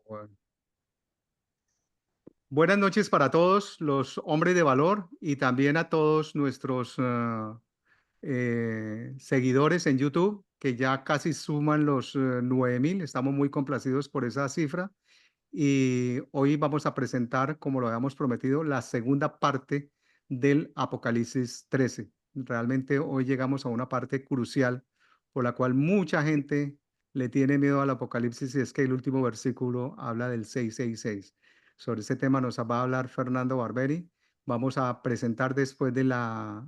Bueno. Buenas noches para todos los hombres de valor y también a todos nuestros seguidores en YouTube, que ya casi suman los 9.000. Estamos muy complacidos por esa cifra. Y hoy vamos a presentar, como lo habíamos prometido, la segunda parte del Apocalipsis 13. Realmente hoy llegamos a una parte crucial por la cual mucha gente le tiene miedo al Apocalipsis, y es que el último versículo habla del 666. Sobre este tema nos va a hablar Fernando Barberi. Vamos a presentar después de la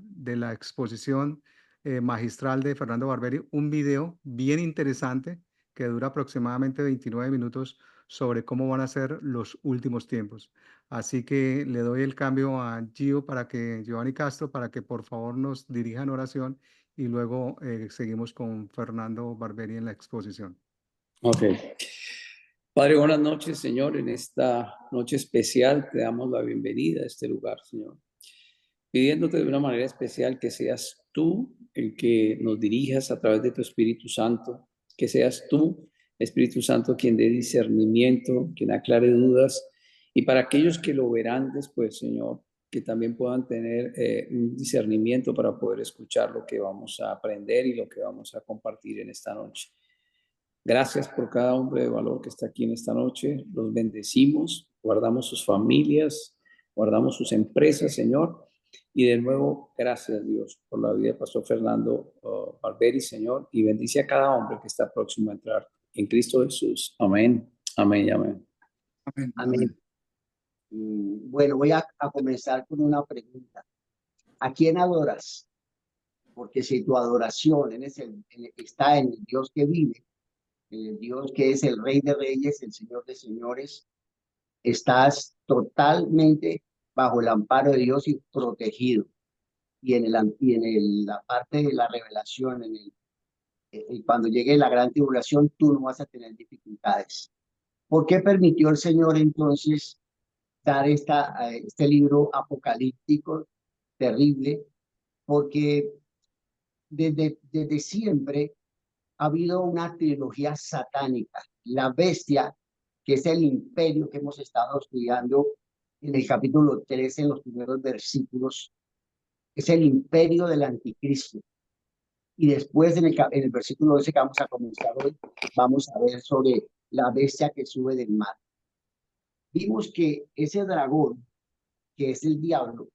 exposición magistral de Fernando Barberi un video bien interesante que dura aproximadamente 29 minutos sobre cómo van a ser los últimos tiempos. Así que le doy el cambio a Giovanni Castro, para que por favor nos dirija en oración y luego seguimos con Fernando Barberi en la exposición. Ok. Padre, buenas noches, Señor. En esta noche especial te damos la bienvenida a este lugar, Señor. Pidiéndote de una manera especial que seas tú el que nos dirijas a través de tu Espíritu Santo, que seas tú, Espíritu Santo, quien dé discernimiento, quien aclare dudas, y para aquellos que lo verán después, Señor, que también puedan tener un discernimiento para poder escuchar lo que vamos a aprender y lo que vamos a compartir en esta noche. Gracias por cada hombre de valor que está aquí en esta noche. Los bendecimos, guardamos sus familias, guardamos sus empresas, Señor. Y de nuevo, gracias Dios por la vida de Pastor Fernando Barberi, Señor. Y bendice a cada hombre que está próximo a entrar en Cristo Jesús. Amén, amén y amén. Amén. Amén. Bueno, voy a comenzar con una pregunta. ¿A quién adoras? Porque si tu adoración está en el Dios que vive, en el Dios que es el Rey de Reyes, el Señor de Señores, estás totalmente bajo el amparo de Dios y protegido. Y la parte de la revelación, cuando llegue la gran tribulación, tú no vas a tener dificultades. ¿Por qué permitió el Señor entonces dar este libro apocalíptico terrible? Porque desde siempre ha habido una trilogía satánica. La bestia, que es el imperio que hemos estado estudiando en el capítulo 13, en los primeros versículos, es el imperio del anticristo. Y después en el versículo 12 que vamos a comenzar hoy, vamos a ver sobre la bestia que sube del mar. Vimos que ese dragón, que es el diablo,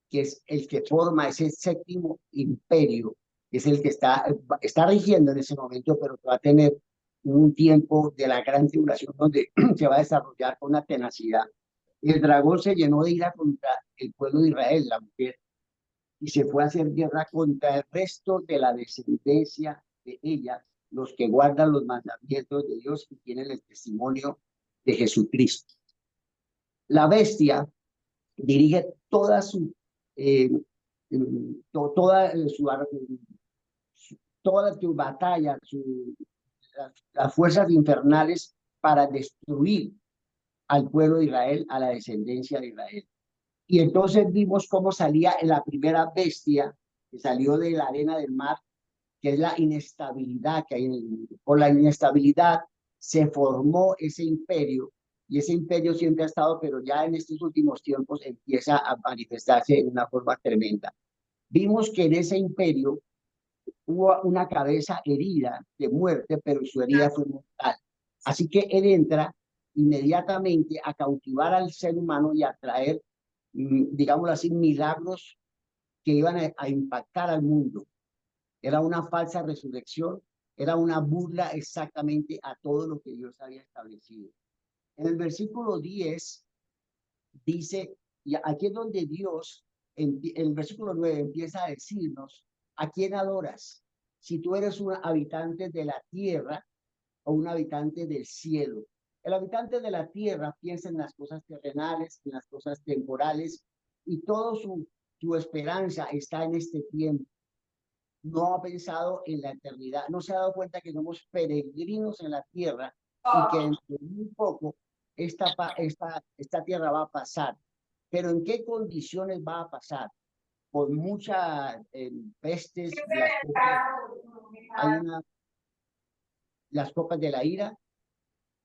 que es el que forma ese séptimo imperio, es el que está rigiendo en ese momento, pero que va a tener un tiempo de la gran tribulación donde se va a desarrollar con una tenacidad. El dragón se llenó de ira contra el pueblo de Israel, la mujer, y se fue a hacer guerra contra el resto de la descendencia de ella, los que guardan los mandamientos de Dios y tienen el testimonio de Jesucristo. La bestia dirige toda su toda su batalla, las fuerzas infernales para destruir al pueblo de Israel, a la descendencia de Israel. Y entonces vimos cómo salía la primera bestia que salió de la arena del mar, que es la inestabilidad que hay en el mundo. Por la inestabilidad se formó ese imperio, y ese imperio siempre ha estado, pero ya en estos últimos tiempos empieza a manifestarse en una forma tremenda. Vimos que en ese imperio hubo una cabeza herida de muerte, pero su herida fue mortal. Así que él entra inmediatamente a cautivar al ser humano y a traer, digámoslo así, milagros que iban a impactar al mundo. Era una falsa resurrección, era una burla exactamente a todo lo que Dios había establecido. En el versículo 10 dice, y aquí es donde Dios, en el versículo 9 empieza a decirnos, ¿a quién adoras? Si tú eres un habitante de la tierra o un habitante del cielo. El habitante de la tierra piensa en las cosas terrenales, en las cosas temporales, y toda su esperanza está en este tiempo. No ha pensado en la eternidad, no se ha dado cuenta que somos peregrinos en la tierra y que dentro de muy poco esta tierra va a pasar. Pero ¿en qué condiciones va a pasar? Por muchas pestes, las copas de la ira.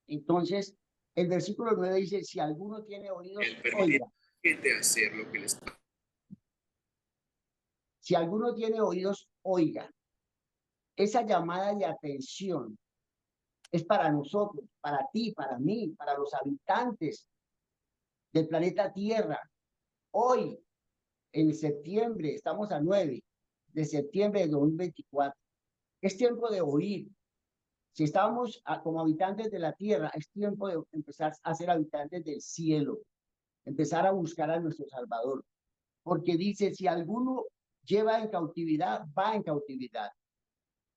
Entonces, El versículo 9 dice, si alguno tiene oídos, El permitir oiga. a la gente hacer lo que les Si alguno tiene oídos, oiga. Esa llamada de atención es para nosotros, para ti, para mí, para los habitantes del planeta Tierra. Hoy, en septiembre, estamos a 9 de septiembre de 2024. Es tiempo de oír. Si estábamos como habitantes de la Tierra, es tiempo de empezar a ser habitantes del cielo, empezar a buscar a nuestro Salvador. Porque dice, si alguno lleva en cautividad, va en cautividad.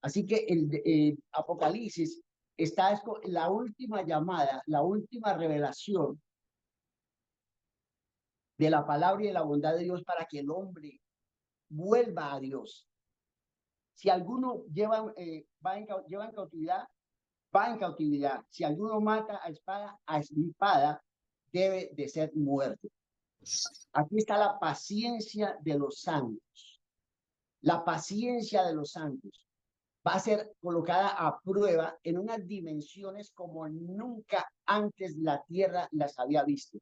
Así que el Apocalipsis está la última llamada, la última revelación de la palabra y de la bondad de Dios para que el hombre vuelva a Dios. Si alguno lleva en cautividad, va en cautividad. Si alguno mata a espada, debe de ser muerto. Aquí está la paciencia de los santos. La paciencia de los santos va a ser colocada a prueba en unas dimensiones como nunca antes la tierra las había visto.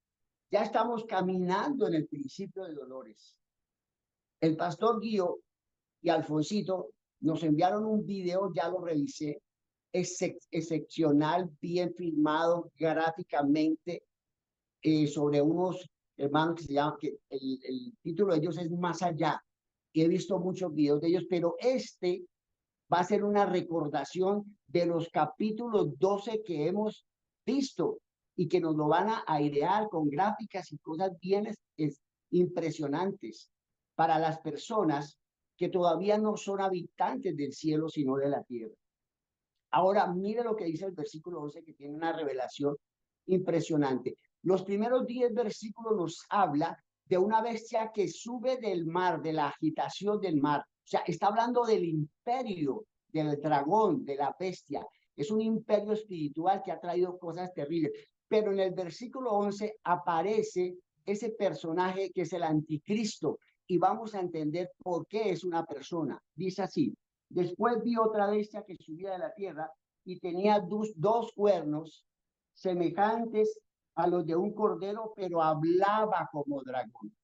Ya estamos caminando en el principio de dolores. El pastor Guío y Alfonsito nos enviaron un video, ya lo revisé, excepcional, bien filmado gráficamente, sobre unos hermanos que se llaman, que el título de ellos es Más Allá. He visto muchos videos de ellos, pero este va a ser una recordación de los capítulos 12 que hemos visto y que nos lo van a airear con gráficas y cosas bien impresionantes para las personas que todavía no son habitantes del cielo, sino de la tierra. Ahora, mire lo que dice el versículo 11, que tiene una revelación impresionante. Los primeros 10 versículos nos habla de una bestia que sube del mar, de la agitación del mar. O sea, está hablando del imperio, del dragón, de la bestia. Es un imperio espiritual que ha traído cosas terribles. Pero en el versículo 11 aparece ese personaje que es el anticristo y vamos a entender por qué es una persona. Dice así: después vi otra bestia que subía de la tierra y tenía dos cuernos semejantes a los de un cordero, pero hablaba como dragón.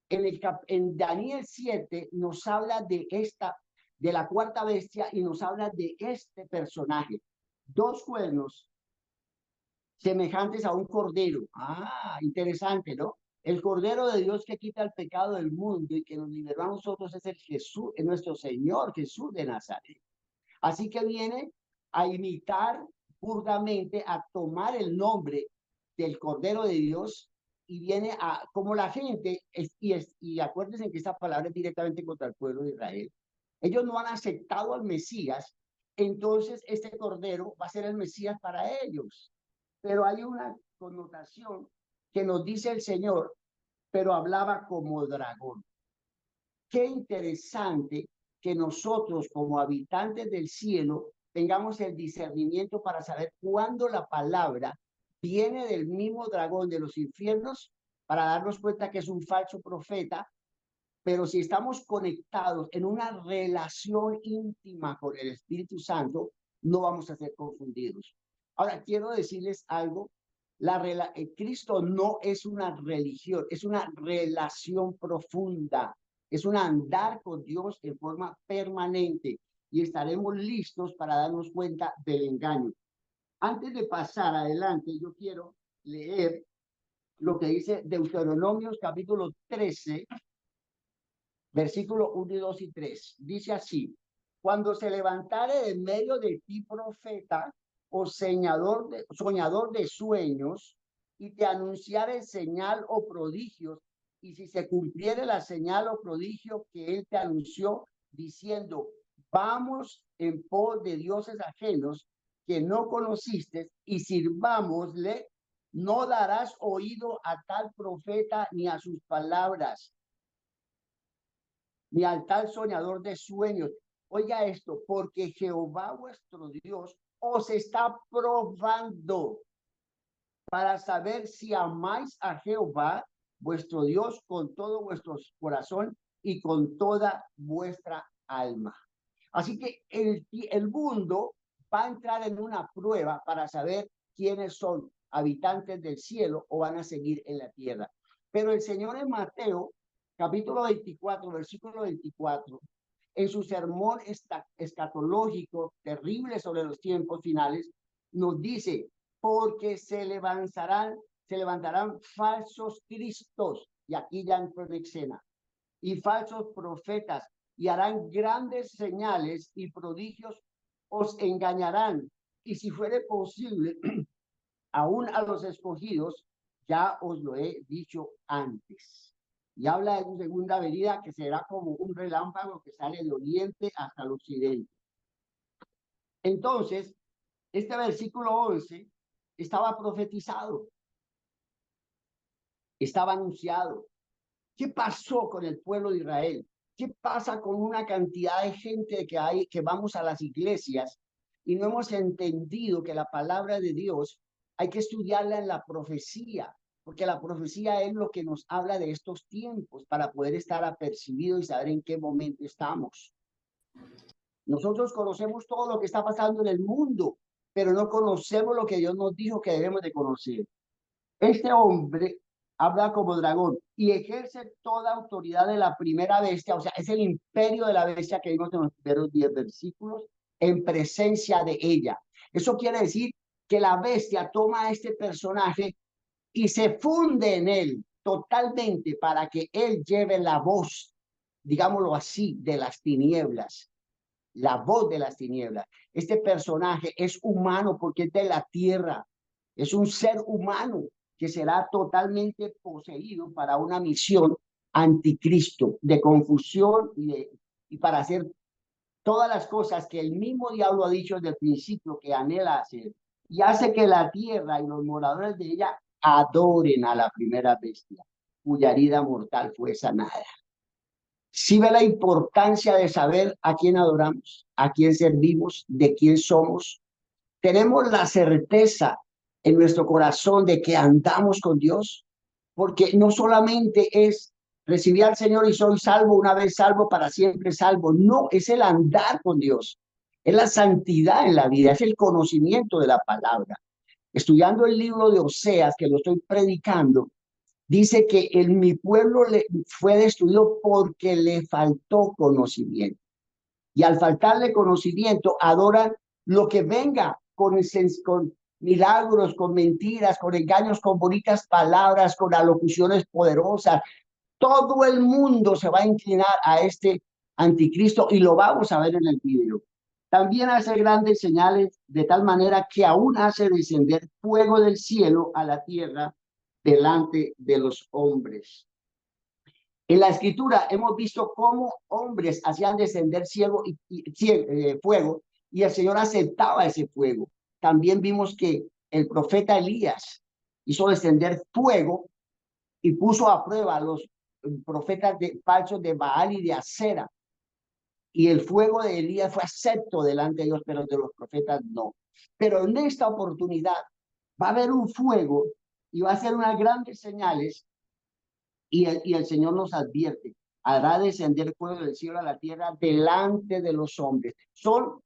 En Daniel 7 nos habla de la cuarta bestia y nos habla de este personaje. Dos cuernos semejantes a un cordero. Ah, interesante, ¿no? El Cordero de Dios que quita el pecado del mundo y que nos liberó a nosotros es es nuestro Señor Jesús de Nazaret. Así que viene a imitar burdamente, a tomar el nombre del Cordero de Dios y viene a, como la gente, y acuérdense que esta palabra es directamente contra el pueblo de Israel. Ellos no han aceptado al Mesías, entonces este Cordero va a ser el Mesías para ellos. Pero hay una connotación que nos dice el Señor, pero hablaba como dragón. Qué interesante que nosotros como habitantes del cielo tengamos el discernimiento para saber cuándo la palabra viene del mismo dragón de los infiernos, para darnos cuenta que es un falso profeta, pero si estamos conectados en una relación íntima con el Espíritu Santo, no vamos a ser confundidos. Ahora, quiero decirles algo. Cristo no es una religión, es una relación profunda, es un andar con Dios en forma permanente y estaremos listos para darnos cuenta del engaño. Antes de pasar adelante, yo quiero leer lo que dice Deuteronomios capítulo 13, versículo 1, 2 y 3. Dice así: cuando se levantare en medio de ti profeta o soñador de sueños, y te anunciare señal o prodigios, y si se cumpliere la señal o prodigio que él te anunció, diciendo, vamos en pos de dioses ajenos que no conociste y sirvámosle, no darás oído a tal profeta ni a sus palabras, ni al tal soñador de sueños. Oiga esto, porque Jehová vuestro Dios os está probando para saber si amáis a Jehová vuestro Dios con todo vuestro corazón y con toda vuestra alma. Así que el mundo va a entrar en una prueba para saber quiénes son habitantes del cielo o van a seguir en la tierra. Pero el Señor en Mateo, capítulo 24, versículo 24, en su sermón escatológico terrible sobre los tiempos finales, nos dice, porque se levantarán falsos cristos, y aquí ya entró en escena, y falsos profetas, y harán grandes señales y prodigios, os engañarán, y si fuere posible, aún a los escogidos, ya os lo he dicho antes. Y habla de su segunda venida, que será como un relámpago que sale de oriente hasta el occidente. Entonces, este versículo 11 estaba profetizado, estaba anunciado. ¿Qué pasó con el pueblo de Israel? ¿Qué pasa con una cantidad de gente que vamos a las iglesias y no hemos entendido que la palabra de Dios hay que estudiarla en la profecía? Porque la profecía es lo que nos habla de estos tiempos para poder estar apercibidos y saber en qué momento estamos. Nosotros conocemos todo lo que está pasando en el mundo, pero no conocemos lo que Dios nos dijo que debemos de conocer. Este hombre habla como dragón y ejerce toda autoridad de la primera bestia, o sea, es el imperio de la bestia que vimos en los primeros 10 versículos, en presencia de ella. Eso quiere decir que la bestia toma a este personaje y se funde en él totalmente para que él lleve la voz, digámoslo así, de las tinieblas. La voz de las tinieblas. Este personaje es humano porque es de la tierra, es un ser humano que será totalmente poseído para una misión anticristo, de confusión y para hacer todas las cosas que el mismo diablo ha dicho desde el principio que anhela hacer, y hace que la tierra y los moradores de ella adoren a la primera bestia, cuya herida mortal fue sanada. Sí ve la importancia de saber a quién adoramos, a quién servimos, de quién somos. Tenemos la certeza en nuestro corazón de que andamos con Dios, porque no solamente es recibir al Señor y soy salvo, una vez salvo, para siempre salvo. No, es el andar con Dios, es la santidad en la vida, es el conocimiento de la palabra. Estudiando el libro de Oseas, que lo estoy predicando, dice que mi pueblo fue destruido porque le faltó conocimiento. Y al faltarle conocimiento, adoran lo que venga con milagros, con mentiras, con engaños, con bonitas palabras, con alocuciones poderosas. Todo el mundo se va a inclinar a este anticristo y lo vamos a ver en el video. También hace grandes señales de tal manera que aún hace descender fuego del cielo a la tierra delante de los hombres. En la escritura hemos visto cómo hombres hacían descender fuego y el Señor aceptaba ese fuego. También vimos que el profeta Elías hizo descender fuego y puso a prueba a los profetas falsos de Baal y de Acera. Y el fuego de Elías fue acepto delante de Dios, pero de los profetas no. Pero en esta oportunidad va a haber un fuego y va a ser unas grandes señales. Y el Señor nos advierte, hará descender fuego del cielo a la tierra delante de los hombres. Son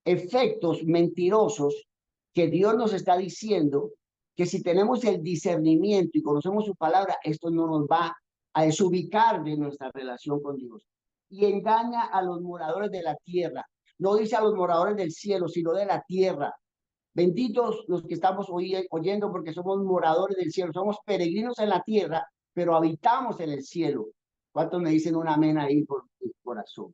efectos mentirosos que Dios nos está diciendo que si tenemos el discernimiento y conocemos su palabra, esto no nos va a desubicar de nuestra relación con Dios. Y engaña a los moradores de la tierra. No dice a los moradores del cielo, sino de la tierra. Benditos los que estamos oyendo porque somos moradores del cielo, somos peregrinos en la tierra, pero habitamos en el cielo. ¿Cuántos me dicen un amén ahí por el corazón?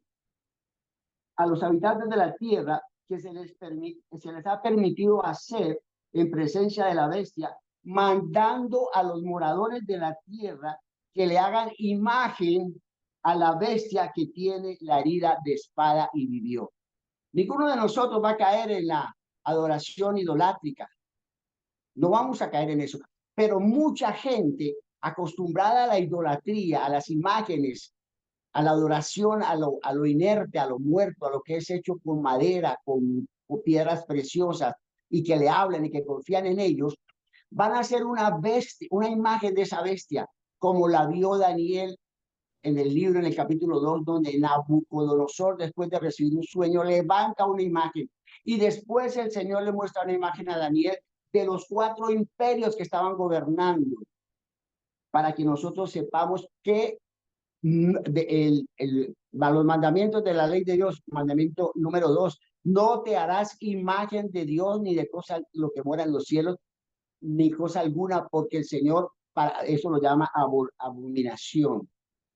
A los habitantes de la tierra que se les ha permitido hacer en presencia de la bestia, mandando a los moradores de la tierra que le hagan imagen a la bestia que tiene la herida de espada y vivió. Ninguno de nosotros va a caer en la adoración idolátrica. No vamos a caer en eso. Pero mucha gente acostumbrada a la idolatría, a las imágenes, a la adoración, a lo inerte, a lo muerto, a lo que es hecho con madera, con piedras preciosas, y que le hablan y que confían en ellos, van a hacer una bestia, una imagen de esa bestia, como la vio Daniel en el libro, en el capítulo 2, donde Nabucodonosor, después de recibir un sueño, levanta una imagen. Y después el Señor le muestra una imagen a Daniel de los 4 imperios que estaban gobernando, para que nosotros sepamos que los mandamientos de la ley de Dios, mandamiento número 2, no te harás imagen de Dios ni de cosa lo que mora en los cielos, ni cosa alguna, porque el Señor para eso lo llama abominación.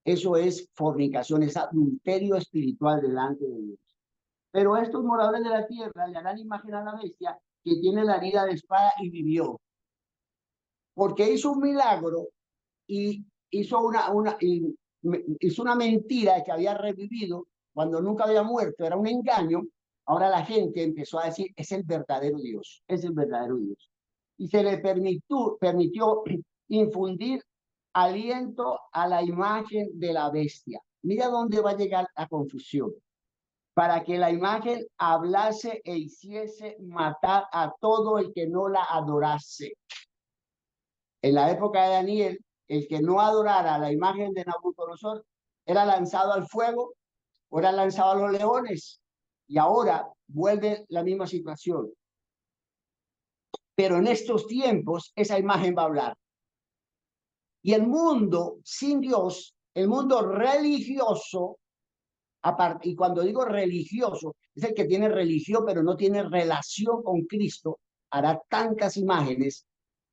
Eso es fornicación, es adulterio espiritual delante de Dios. Pero estos moradores de la tierra le harán imagen a la bestia que tiene la herida de espada y vivió, porque hizo un milagro y hizo hizo una mentira que había revivido cuando nunca había muerto, era un engaño. Ahora la gente empezó a decir, es el verdadero Dios, es el verdadero Dios. Y se le permitió infundir aliento a la imagen de la bestia. Mira dónde va a llegar la confusión. Para que la imagen hablase e hiciese matar a todo el que no la adorase. En la época de Daniel, el que no adorara la imagen de Nabucodonosor era lanzado al fuego o era lanzado a los leones. Y ahora vuelve la misma situación. Pero en estos tiempos esa imagen va a hablar. Y el mundo sin Dios, el mundo religioso, aparte, y cuando digo religioso, es el que tiene religión pero no tiene relación con Cristo, hará tantas imágenes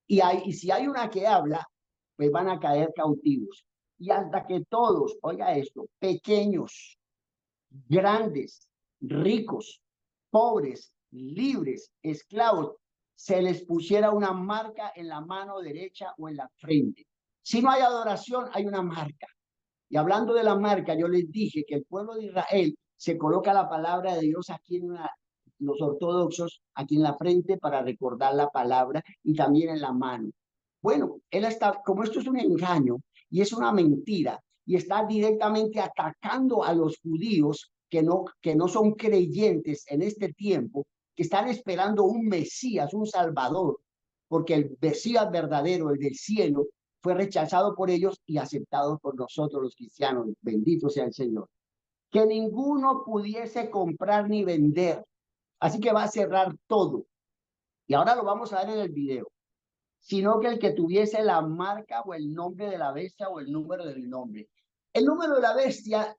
y si hay una que habla, pues van a caer cautivos. Y hasta que todos, oiga esto, pequeños, grandes, ricos, pobres, libres, esclavos, se les pusiera una marca en la mano derecha o en la frente. Si no hay adoración, hay una marca. Y hablando de la marca, yo les dije que el pueblo de Israel se coloca la palabra de Dios aquí los ortodoxos, aquí en la frente para recordar la palabra y también en la mano. Bueno, él está, como esto es un engaño y es una mentira y está directamente atacando a los judíos que no son creyentes en este tiempo, que están esperando un Mesías, un Salvador, porque el Mesías verdadero, el del cielo, fue rechazado por ellos y aceptado por nosotros los cristianos. Bendito sea el Señor. Que ninguno pudiese comprar ni vender. Así que va a cerrar todo. Y ahora lo vamos a ver en el video. Sino que el que tuviese la marca o el nombre de la bestia o el número del nombre. El número de la bestia,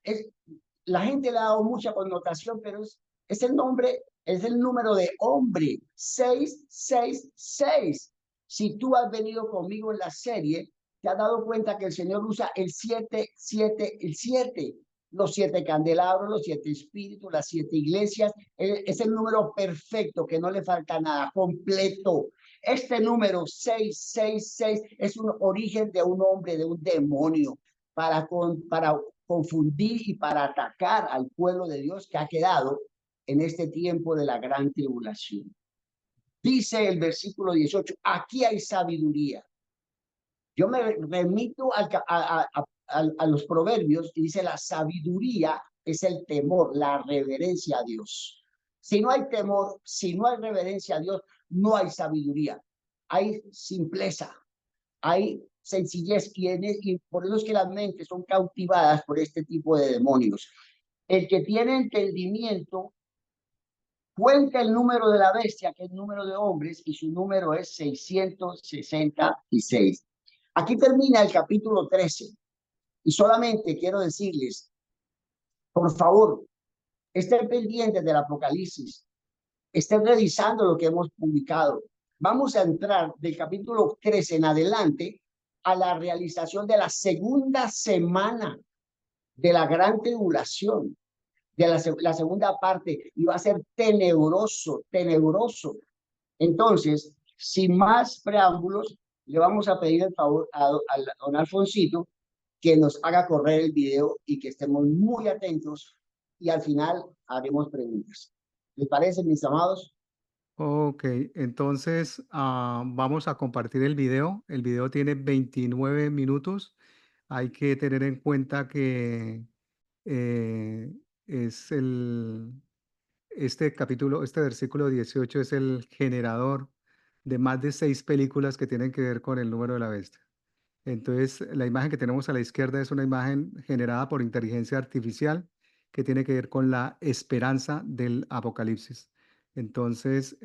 la gente le ha dado mucha connotación, pero es el nombre, es el número de hombre. 666. Si tú has venido conmigo en la serie, te has dado cuenta que el Señor usa el 7, el 7. Los 7 candelabros, los 7 espíritus, las 7 iglesias. Es el número perfecto, que no le falta nada, completo. Este número 666 es un origen de un hombre, de un demonio, para confundir y para atacar al pueblo de Dios que ha quedado en este tiempo de la gran tribulación. Dice el versículo 18, aquí hay sabiduría. Yo me remito a los proverbios y dice la sabiduría es el temor, la reverencia a Dios. Si no hay temor, si no hay reverencia a Dios, no hay sabiduría. Hay simpleza, hay sencillez y por eso es que las mentes son cautivadas por este tipo de demonios. El que tiene entendimiento cuenta el número de la bestia, que es el número de hombres, y su número es 666. Aquí termina el capítulo 13. Y solamente quiero decirles, por favor, estén pendientes del Apocalipsis, estén revisando lo que hemos publicado. Vamos a entrar del capítulo 13 en adelante a la realización de la segunda semana de la gran tribulación, de la segunda parte, y va a ser tenebroso, tenebroso. Entonces, sin más preámbulos, le vamos a pedir el favor a don Alfonsito que nos haga correr el video y que estemos muy atentos y al final haremos preguntas. ¿Les parece, mis amados? Ok, entonces vamos a compartir el video. El video tiene 29 minutos. Hay que tener en cuenta que eh, es este capítulo, este versículo 18 es el generador de más de 6 películas que tienen que ver con el número de la bestia. Entonces, la imagen que tenemos a la izquierda es una imagen generada por inteligencia artificial que tiene que ver con la esperanza del Apocalipsis. Entonces,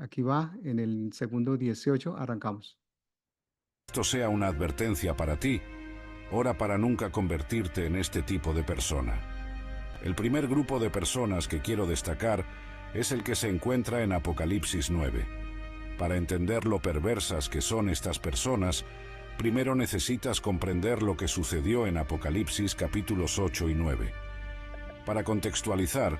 Aquí va, en el segundo 18, arrancamos. Esto sea una advertencia para ti. Ora para nunca convertirte en este tipo de persona. El primer grupo de personas que quiero destacar es el que se encuentra en Apocalipsis 9. Para entender lo perversas que son estas personas, primero necesitas comprender lo que sucedió en Apocalipsis capítulos 8 y 9. Para contextualizar,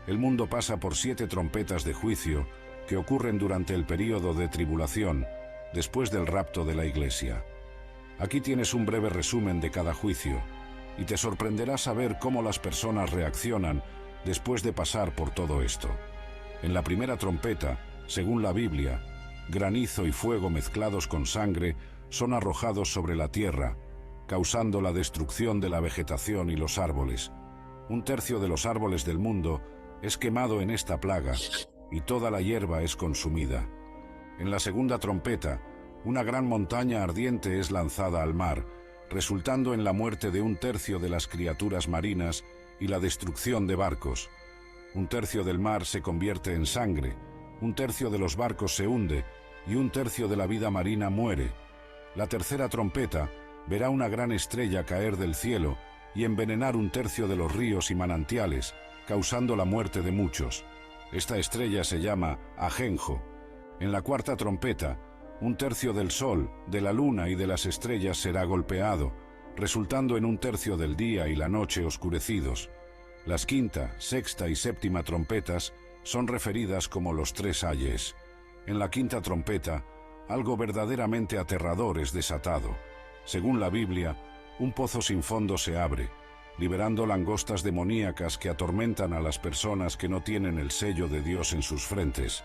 el mundo pasa por 7 trompetas de juicio que ocurren durante el período de tribulación, después del rapto de la Iglesia. Aquí tienes un breve resumen de cada juicio, y te sorprenderá saber cómo las personas reaccionan después de pasar por todo esto. En la primera trompeta, según la Biblia, granizo y fuego mezclados con sangre son arrojados sobre la tierra, causando la destrucción de la vegetación y los árboles. 1/3 de los árboles del mundo es quemado en esta plaga, y toda la hierba es consumida. En la segunda trompeta, una gran montaña ardiente es lanzada al mar, resultando en la muerte de 1/3 de las criaturas marinas y la destrucción de barcos. 1/3 del mar se convierte en sangre, 1/3 de los barcos se hunde y 1/3 de la vida marina muere. La tercera trompeta verá una gran estrella caer del cielo y envenenar 1/3 de los ríos y manantiales, causando la muerte de muchos. Esta estrella se llama Ajenjo. En la cuarta trompeta, 1/3 del sol, de la luna y de las estrellas será golpeado, resultando en 1/3 del día y la noche oscurecidos. Las quinta, sexta y séptima trompetas son referidas como los 3 ayes. En la quinta trompeta, algo verdaderamente aterrador es desatado. Según la Biblia, un pozo sin fondo se abre, liberando langostas demoníacas que atormentan a las personas que no tienen el sello de Dios en sus frentes.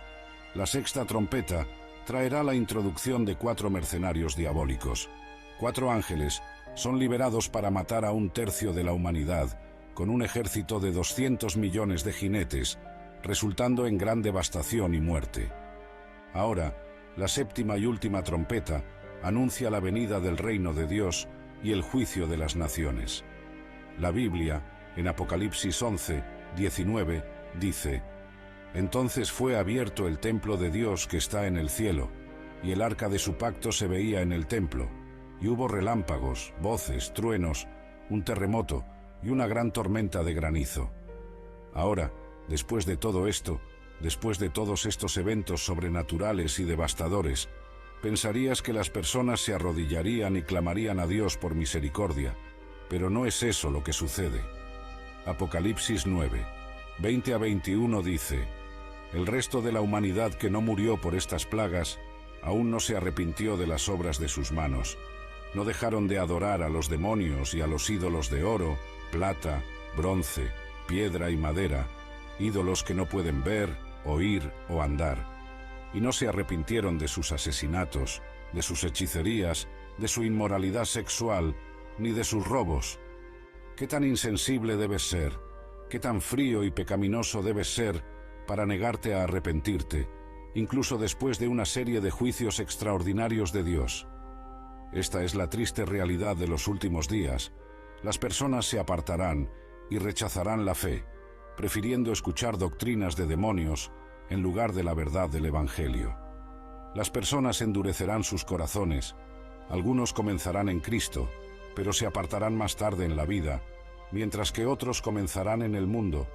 La sexta trompeta traerá la introducción de 4 mercenarios diabólicos. 4 ángeles son liberados para matar a 1/3 de la humanidad, con un ejército de 200 millones de jinetes, resultando en gran devastación y muerte. Ahora, la séptima y última trompeta anuncia la venida del reino de Dios y el juicio de las naciones. La Biblia, en Apocalipsis 11, 19, dice: Entonces fue abierto el templo de Dios que está en el cielo, y el arca de su pacto se veía en el templo, y hubo relámpagos, voces, truenos, un terremoto y una gran tormenta de granizo. Ahora, después de todo esto, después de todos estos eventos sobrenaturales y devastadores, pensarías que las personas se arrodillarían y clamarían a Dios por misericordia, pero no es eso lo que sucede. Apocalipsis 9, 20 a 21 dice: El resto de la humanidad que no murió por estas plagas aún no se arrepintió de las obras de sus manos. No dejaron de adorar a los demonios y a los ídolos de oro, plata, bronce, piedra y madera, ídolos que no pueden ver, oír o andar. Y no se arrepintieron de sus asesinatos, de sus hechicerías, de su inmoralidad sexual, ni de sus robos. ¿Qué tan insensible debes ser? ¿Qué tan frío y pecaminoso debes ser para negarte a arrepentirte, incluso después de una serie de juicios extraordinarios de Dios? Esta es la triste realidad de los últimos días. Las personas se apartarán y rechazarán la fe, prefiriendo escuchar doctrinas de demonios en lugar de la verdad del Evangelio. Las personas endurecerán sus corazones. Algunos comenzarán en Cristo, pero se apartarán más tarde en la vida, mientras que otros comenzarán en el mundo,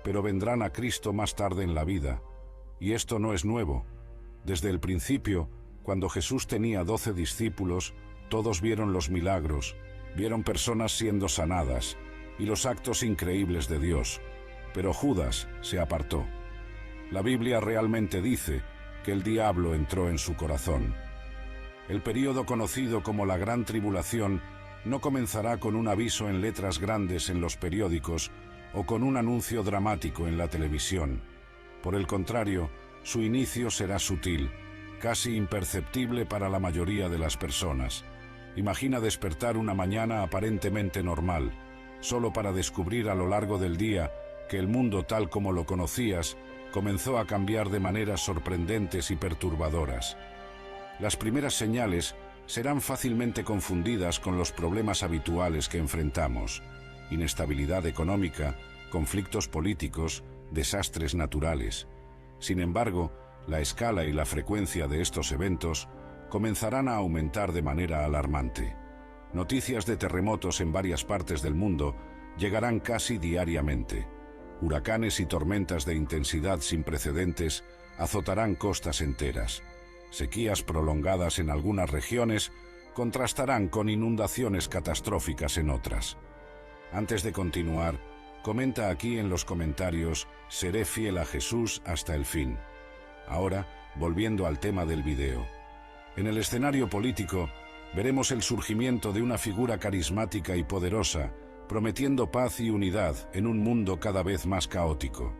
pero vendrán a Cristo más tarde en la vida. Y esto no es nuevo. Desde el principio, cuando Jesús tenía 12 discípulos, todos vieron los milagros, vieron personas siendo sanadas y los actos increíbles de Dios, pero Judas se apartó. La Biblia realmente dice que el diablo entró en su corazón. El período conocido como la Gran Tribulación no comenzará con un aviso en letras grandes en los periódicos o con un anuncio dramático en la televisión. Por el contrario, su inicio será sutil, casi imperceptible para la mayoría de las personas. Imagina despertar una mañana aparentemente normal, solo para descubrir a lo largo del día que el mundo tal como lo conocías comenzó a cambiar de maneras sorprendentes y perturbadoras. Las primeras señales serán fácilmente confundidas con los problemas habituales que enfrentamos: inestabilidad económica, conflictos políticos, desastres naturales. Sin embargo, la escala y la frecuencia de estos eventos comenzarán a aumentar de manera alarmante. Noticias de terremotos en varias partes del mundo llegarán casi diariamente. Huracanes y tormentas de intensidad sin precedentes azotarán costas enteras. Sequías prolongadas en algunas regiones contrastarán con inundaciones catastróficas en otras. Antes de continuar, comenta aquí en los comentarios: seré fiel a Jesús hasta el fin. Ahora, volviendo al tema del video. En el escenario político, veremos el surgimiento de una figura carismática y poderosa, prometiendo paz y unidad en un mundo cada vez más caótico.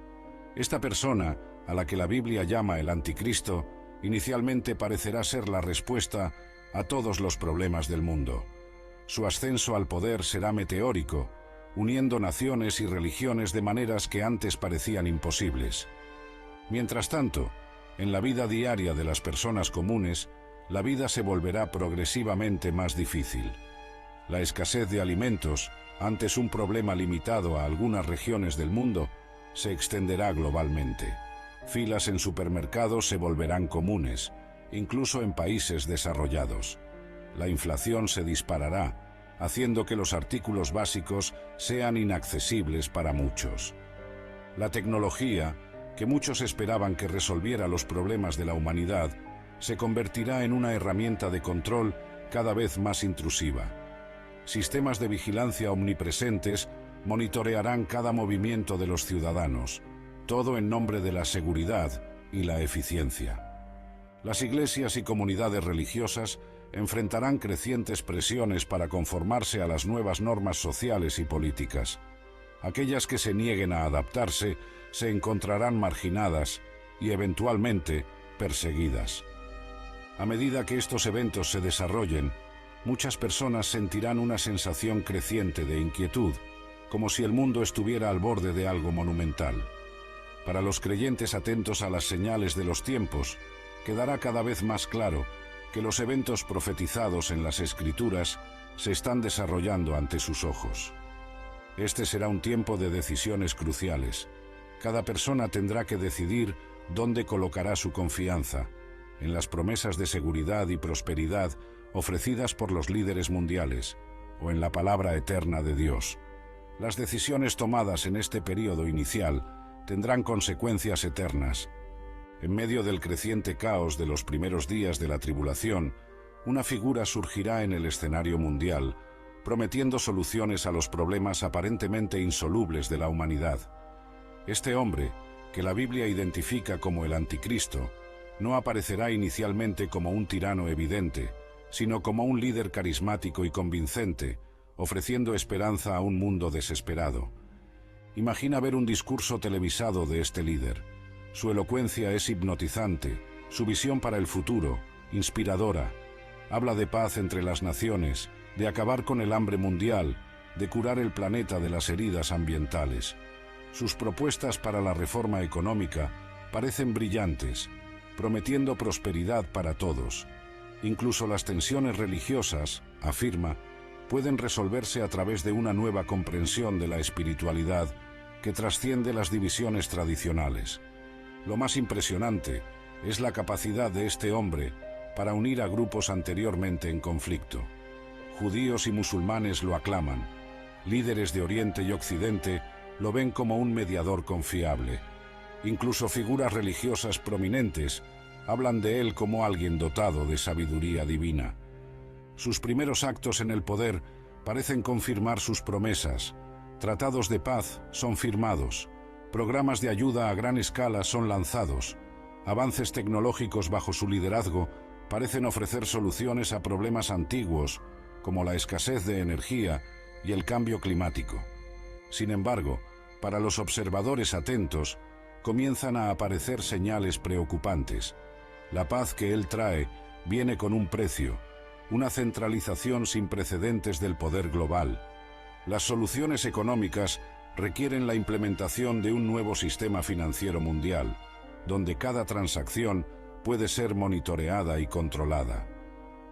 Esta persona, a la que la Biblia llama el Anticristo, inicialmente parecerá ser la respuesta a todos los problemas del mundo. Su ascenso al poder será meteórico, uniendo naciones y religiones de maneras que antes parecían imposibles. Mientras tanto, en la vida diaria de las personas comunes, la vida se volverá progresivamente más difícil. La escasez de alimentos, antes un problema limitado a algunas regiones del mundo, se extenderá globalmente. Filas en supermercados se volverán comunes, incluso en países desarrollados. La inflación se disparará, haciendo que los artículos básicos sean inaccesibles para muchos. La tecnología, que muchos esperaban que resolviera los problemas de la humanidad, se convertirá en una herramienta de control cada vez más intrusiva. Sistemas de vigilancia omnipresentes monitorearán cada movimiento de los ciudadanos, todo en nombre de la seguridad y la eficiencia. Las iglesias y comunidades religiosas enfrentarán crecientes presiones para conformarse a las nuevas normas sociales y políticas. Aquellas que se nieguen a adaptarse se encontrarán marginadas y eventualmente perseguidas. A medida que estos eventos se desarrollen, muchas personas sentirán una sensación creciente de inquietud, como si el mundo estuviera al borde de algo monumental. Para los creyentes atentos a las señales de los tiempos, quedará cada vez más claro que los eventos profetizados en las Escrituras se están desarrollando ante sus ojos. Este será un tiempo de decisiones cruciales. Cada persona tendrá que decidir dónde colocará su confianza: en las promesas de seguridad y prosperidad ofrecidas por los líderes mundiales, o en la palabra eterna de Dios. Las decisiones tomadas en este período inicial tendrán consecuencias eternas. En medio del creciente caos de los primeros días de la tribulación, una figura surgirá en el escenario mundial, prometiendo soluciones a los problemas aparentemente insolubles de la humanidad. Este hombre, que la Biblia identifica como el Anticristo, no aparecerá inicialmente como un tirano evidente, sino como un líder carismático y convincente, ofreciendo esperanza a un mundo desesperado. Imagina ver un discurso televisado de este líder. Su elocuencia es hipnotizante, su visión para el futuro, inspiradora. Habla de paz entre las naciones, de acabar con el hambre mundial, de curar el planeta de las heridas ambientales. Sus propuestas para la reforma económica parecen brillantes, prometiendo prosperidad para todos. Incluso las tensiones religiosas, afirma, pueden resolverse a través de una nueva comprensión de la espiritualidad que trasciende las divisiones tradicionales. Lo más impresionante es la capacidad de este hombre para unir a grupos anteriormente en conflicto. Judíos y musulmanes lo aclaman. Líderes de Oriente y Occidente lo ven como un mediador confiable. Incluso figuras religiosas prominentes hablan de él como alguien dotado de sabiduría divina. Sus primeros actos en el poder parecen confirmar sus promesas. Tratados de paz son firmados. Programas de ayuda a gran escala son lanzados. Avances tecnológicos bajo su liderazgo parecen ofrecer soluciones a problemas antiguos, como la escasez de energía y el cambio climático. Sin embargo, para los observadores atentos, comienzan a aparecer señales preocupantes. La paz que él trae viene con un precio, una centralización sin precedentes del poder global. Las soluciones económicas requieren la implementación de un nuevo sistema financiero mundial, donde cada transacción puede ser monitoreada y controlada.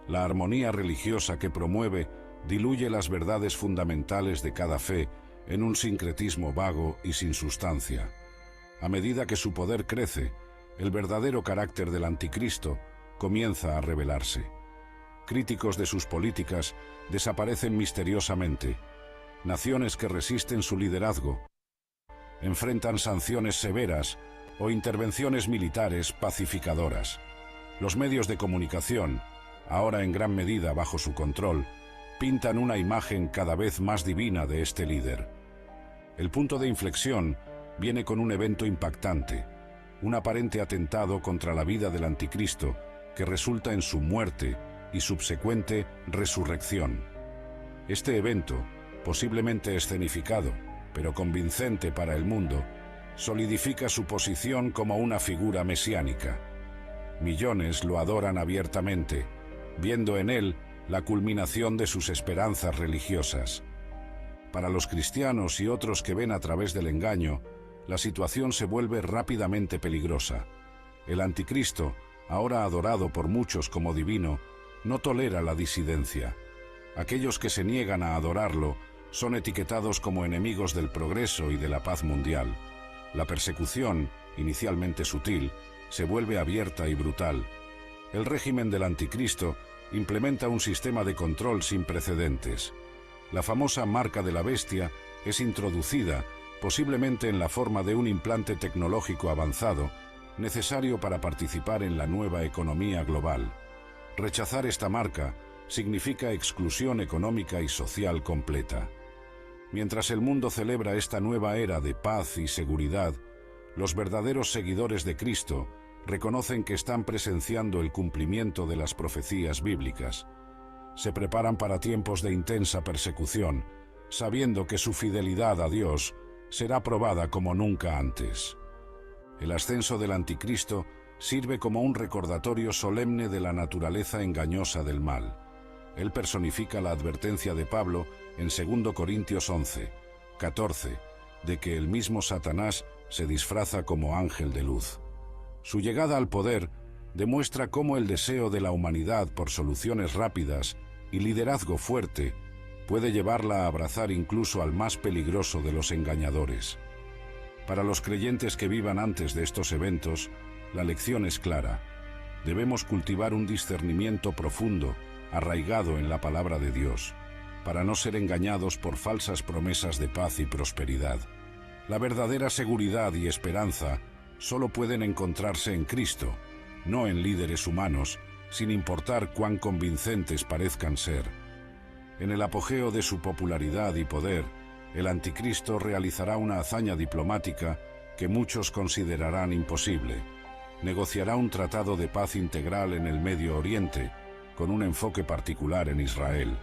La armonía religiosa que promueve diluye las verdades fundamentales de cada fe en un sincretismo vago y sin sustancia. A medida que su poder crece, el verdadero carácter del anticristo comienza a revelarse. Críticos de sus políticas desaparecen misteriosamente. Naciones que resisten su liderazgo enfrentan sanciones severas o intervenciones militares pacificadoras. Los medios de comunicación, ahora en gran medida bajo su control, pintan una imagen cada vez más divina de este líder. El punto de inflexión viene con un evento impactante, un aparente atentado contra la vida del anticristo que resulta en su muerte y subsecuente resurrección. Este evento, posiblemente escenificado, pero convincente para el mundo, solidifica su posición como una figura mesiánica. Millones lo adoran abiertamente, viendo en él la culminación de sus esperanzas religiosas. Para los cristianos y otros que ven a través del engaño, la situación se vuelve rápidamente peligrosa. El anticristo, ahora adorado por muchos como divino, no tolera la disidencia. Aquellos que se niegan a adorarlo son etiquetados como enemigos del progreso y de la paz mundial. La persecución, inicialmente sutil, se vuelve abierta y brutal. El régimen del anticristo implementa un sistema de control sin precedentes. La famosa marca de la bestia es introducida, posiblemente en la forma de un implante tecnológico avanzado, necesario para participar en la nueva economía global. Rechazar esta marca significa exclusión económica y social completa. Mientras el mundo celebra esta nueva era de paz y seguridad, los verdaderos seguidores de Cristo reconocen que están presenciando el cumplimiento de las profecías bíblicas. Se preparan para tiempos de intensa persecución, sabiendo que su fidelidad a Dios será probada como nunca antes. El ascenso del anticristo sirve como un recordatorio solemne de la naturaleza engañosa del mal. Él personifica la advertencia de Pablo en 2 Corintios 11, 14, de que el mismo Satanás se disfraza como ángel de luz. Su llegada al poder demuestra cómo el deseo de la humanidad por soluciones rápidas y liderazgo fuerte puede llevarla a abrazar incluso al más peligroso de los engañadores. Para los creyentes que vivan antes de estos eventos, la lección es clara. Debemos cultivar un discernimiento profundo, arraigado en la palabra de Dios, para no ser engañados por falsas promesas de paz y prosperidad. La verdadera seguridad y esperanza solo pueden encontrarse en Cristo, no en líderes humanos, sin importar cuán convincentes parezcan ser. En el apogeo de su popularidad y poder, el anticristo realizará una hazaña diplomática que muchos considerarán imposible. Negociará un tratado de paz integral en el Medio Oriente, con un enfoque particular en Israel.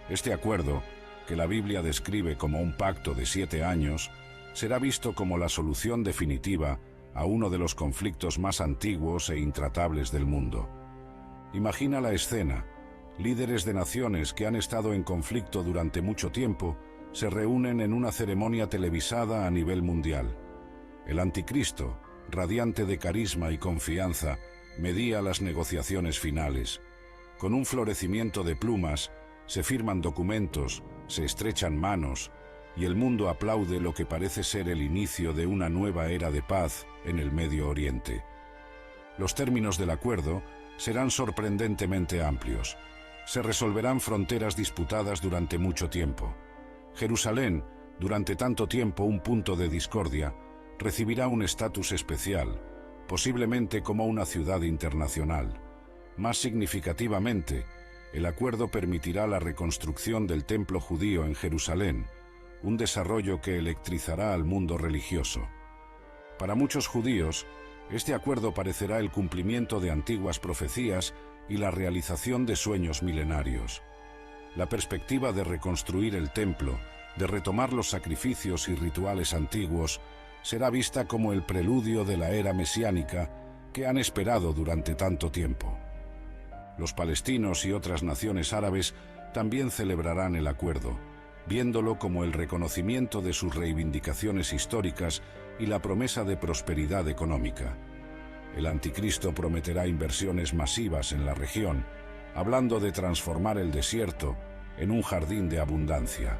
Este acuerdo, que la Biblia describe como un pacto de 7 años, será visto como la solución definitiva a uno de los conflictos más antiguos e intratables del mundo. Imagina la escena. Líderes de naciones que han estado en conflicto durante mucho tiempo se reúnen en una ceremonia televisada a nivel mundial. El anticristo, radiante de carisma y confianza, medía las negociaciones finales. Con un florecimiento de plumas, se firman documentos, se estrechan manos, y el mundo aplaude lo que parece ser el inicio de una nueva era de paz en el Medio Oriente. Los términos del acuerdo serán sorprendentemente amplios. Se resolverán fronteras disputadas durante mucho tiempo. Jerusalén, durante tanto tiempo un punto de discordia, recibirá un estatus especial, posiblemente como una ciudad internacional. Más significativamente, el acuerdo permitirá la reconstrucción del templo judío en Jerusalén, un desarrollo que electrizará al mundo religioso. Para muchos judíos, este acuerdo parecerá el cumplimiento de antiguas profecías y la realización de sueños milenarios. La perspectiva de reconstruir el templo, de retomar los sacrificios y rituales antiguos, será vista como el preludio de la era mesiánica que han esperado durante tanto tiempo. Los palestinos y otras naciones árabes también celebrarán el acuerdo, viéndolo como el reconocimiento de sus reivindicaciones históricas y la promesa de prosperidad económica. El anticristo prometerá inversiones masivas en la región, hablando de transformar el desierto en un jardín de abundancia.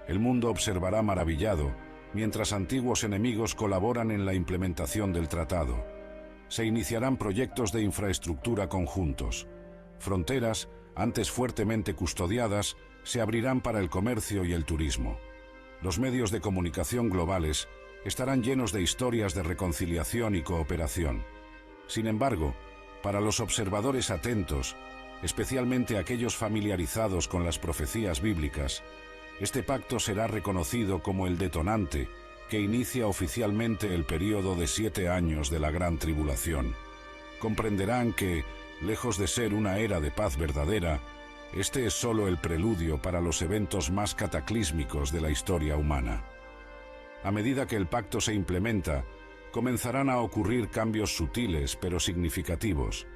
El mundo observará maravillado, mientras antiguos enemigos colaboran en la implementación del tratado. se iniciarán proyectos de infraestructura conjuntos. Fronteras, antes fuertemente custodiadas, se abrirán para el comercio y el turismo. Los medios de comunicación globales estarán llenos de historias de reconciliación y cooperación. Sin embargo, para los observadores atentos, especialmente aquellos familiarizados con las profecías bíblicas, este pacto será reconocido como el detonante que inicia oficialmente el período de 7 años de la Gran Tribulación. Comprenderán que, lejos de ser una era de paz verdadera, este es solo el preludio para los eventos más cataclísmicos de la historia humana. A medida que el pacto se implementa, comenzarán a ocurrir cambios sutiles pero significativos.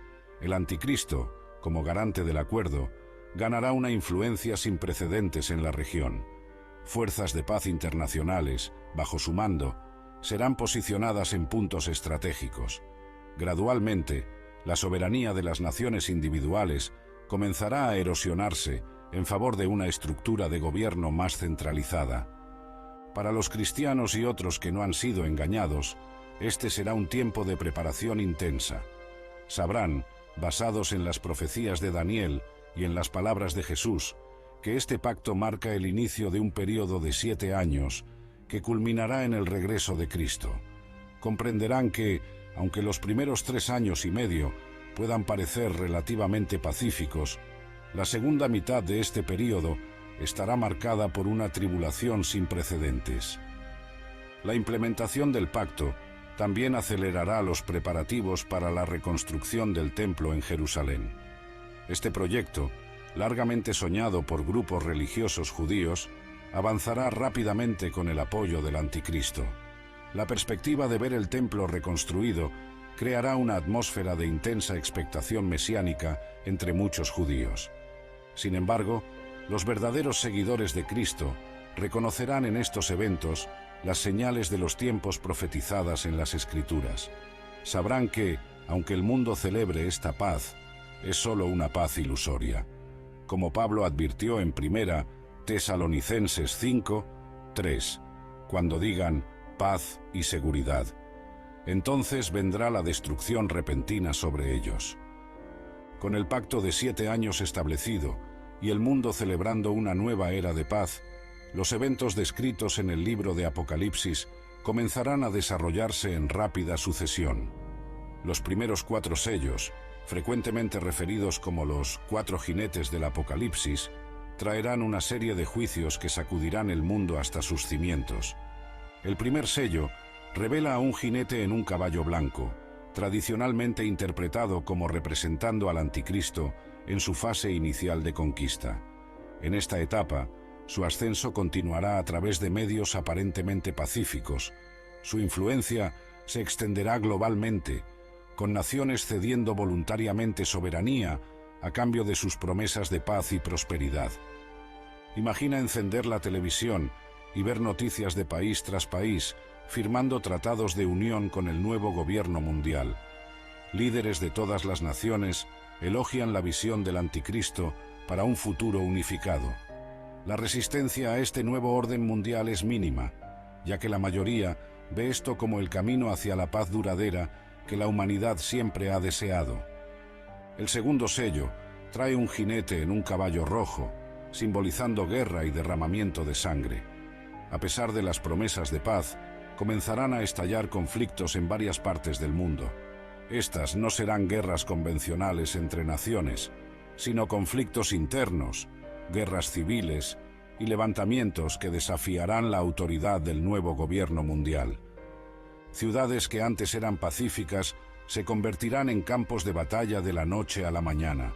El anticristo, como garante del acuerdo, ganará una influencia sin precedentes en la región. Fuerzas de paz internacionales, bajo su mando, serán posicionadas en puntos estratégicos. Gradualmente, la soberanía de las naciones individuales comenzará a erosionarse en favor de una estructura de gobierno más centralizada. Para los cristianos y otros que no han sido engañados, este será un tiempo de preparación intensa. Sabrán, basados en las profecías de Daniel y en las palabras de Jesús, que este pacto marca el inicio de un período de 7 años que culminará en el regreso de Cristo. Comprenderán que, aunque los primeros 3 años y medio puedan parecer relativamente pacíficos, la segunda mitad de este período estará marcada por una tribulación sin precedentes. La implementación del pacto también acelerará los preparativos para la reconstrucción del templo en Jerusalén. Este proyecto, largamente soñado por grupos religiosos judíos, avanzará rápidamente con el apoyo del anticristo. La perspectiva de ver el templo reconstruido creará una atmósfera de intensa expectación mesiánica entre muchos judíos. Sin embargo, los verdaderos seguidores de Cristo reconocerán en estos eventos las señales de los tiempos profetizadas en las Escrituras. Sabrán que, aunque el mundo celebre esta paz, es solo una paz ilusoria. Como Pablo advirtió en 1 Tesalonicenses 5:3, cuando digan paz y seguridad, entonces vendrá la destrucción repentina sobre ellos. Con el pacto de 7 años establecido y el mundo celebrando una nueva era de paz, los eventos descritos en el libro de Apocalipsis comenzarán a desarrollarse en rápida sucesión. Los primeros 4 sellos, frecuentemente referidos como los 4 jinetes del Apocalipsis, traerán una serie de juicios que sacudirán el mundo hasta sus cimientos. El primer sello revela a un jinete en un caballo blanco, tradicionalmente interpretado como representando al anticristo en su fase inicial de conquista. En esta etapa, su ascenso continuará a través de medios aparentemente pacíficos. Su influencia se extenderá globalmente, con naciones cediendo voluntariamente soberanía a cambio de sus promesas de paz y prosperidad. Imagina encender la televisión y ver noticias de país tras país firmando tratados de unión con el nuevo gobierno mundial. Líderes de todas las naciones elogian la visión del anticristo para un futuro unificado. La resistencia a este nuevo orden mundial es mínima, ya que la mayoría ve esto como el camino hacia la paz duradera que la humanidad siempre ha deseado. El segundo sello trae un jinete en un caballo rojo, simbolizando guerra y derramamiento de sangre. A pesar de las promesas de paz, comenzarán a estallar conflictos en varias partes del mundo. Estas no serán guerras convencionales entre naciones, sino conflictos internos, guerras civiles y levantamientos que desafiarán la autoridad del nuevo gobierno mundial. Ciudades que antes eran pacíficas se convertirán en campos de batalla de la noche a la mañana.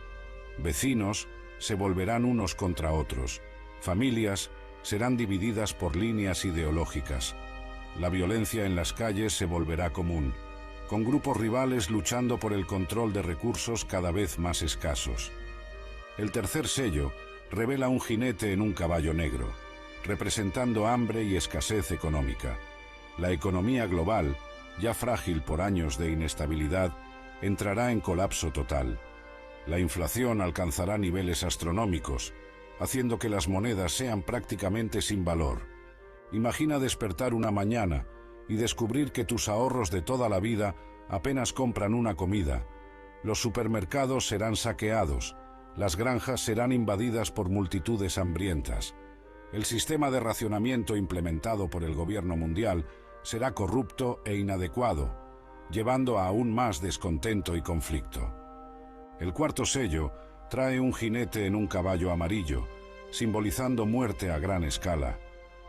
Vecinos se volverán unos contra otros. Familias serán divididas por líneas ideológicas. La violencia en las calles se volverá común, con grupos rivales luchando por el control de recursos cada vez más escasos. El tercer sello revela un jinete en un caballo negro, representando hambre y escasez económica. La economía global, ya frágil por años de inestabilidad, entrará en colapso total. La inflación alcanzará niveles astronómicos, haciendo que las monedas sean prácticamente sin valor. Imagina despertar una mañana y descubrir que tus ahorros de toda la vida apenas compran una comida, los supermercados serán saqueados, las granjas serán invadidas por multitudes hambrientas. El sistema de racionamiento implementado por el gobierno mundial será corrupto e inadecuado, llevando a aún más descontento y conflicto. El cuarto sello trae un jinete en un caballo amarillo, simbolizando muerte a gran escala.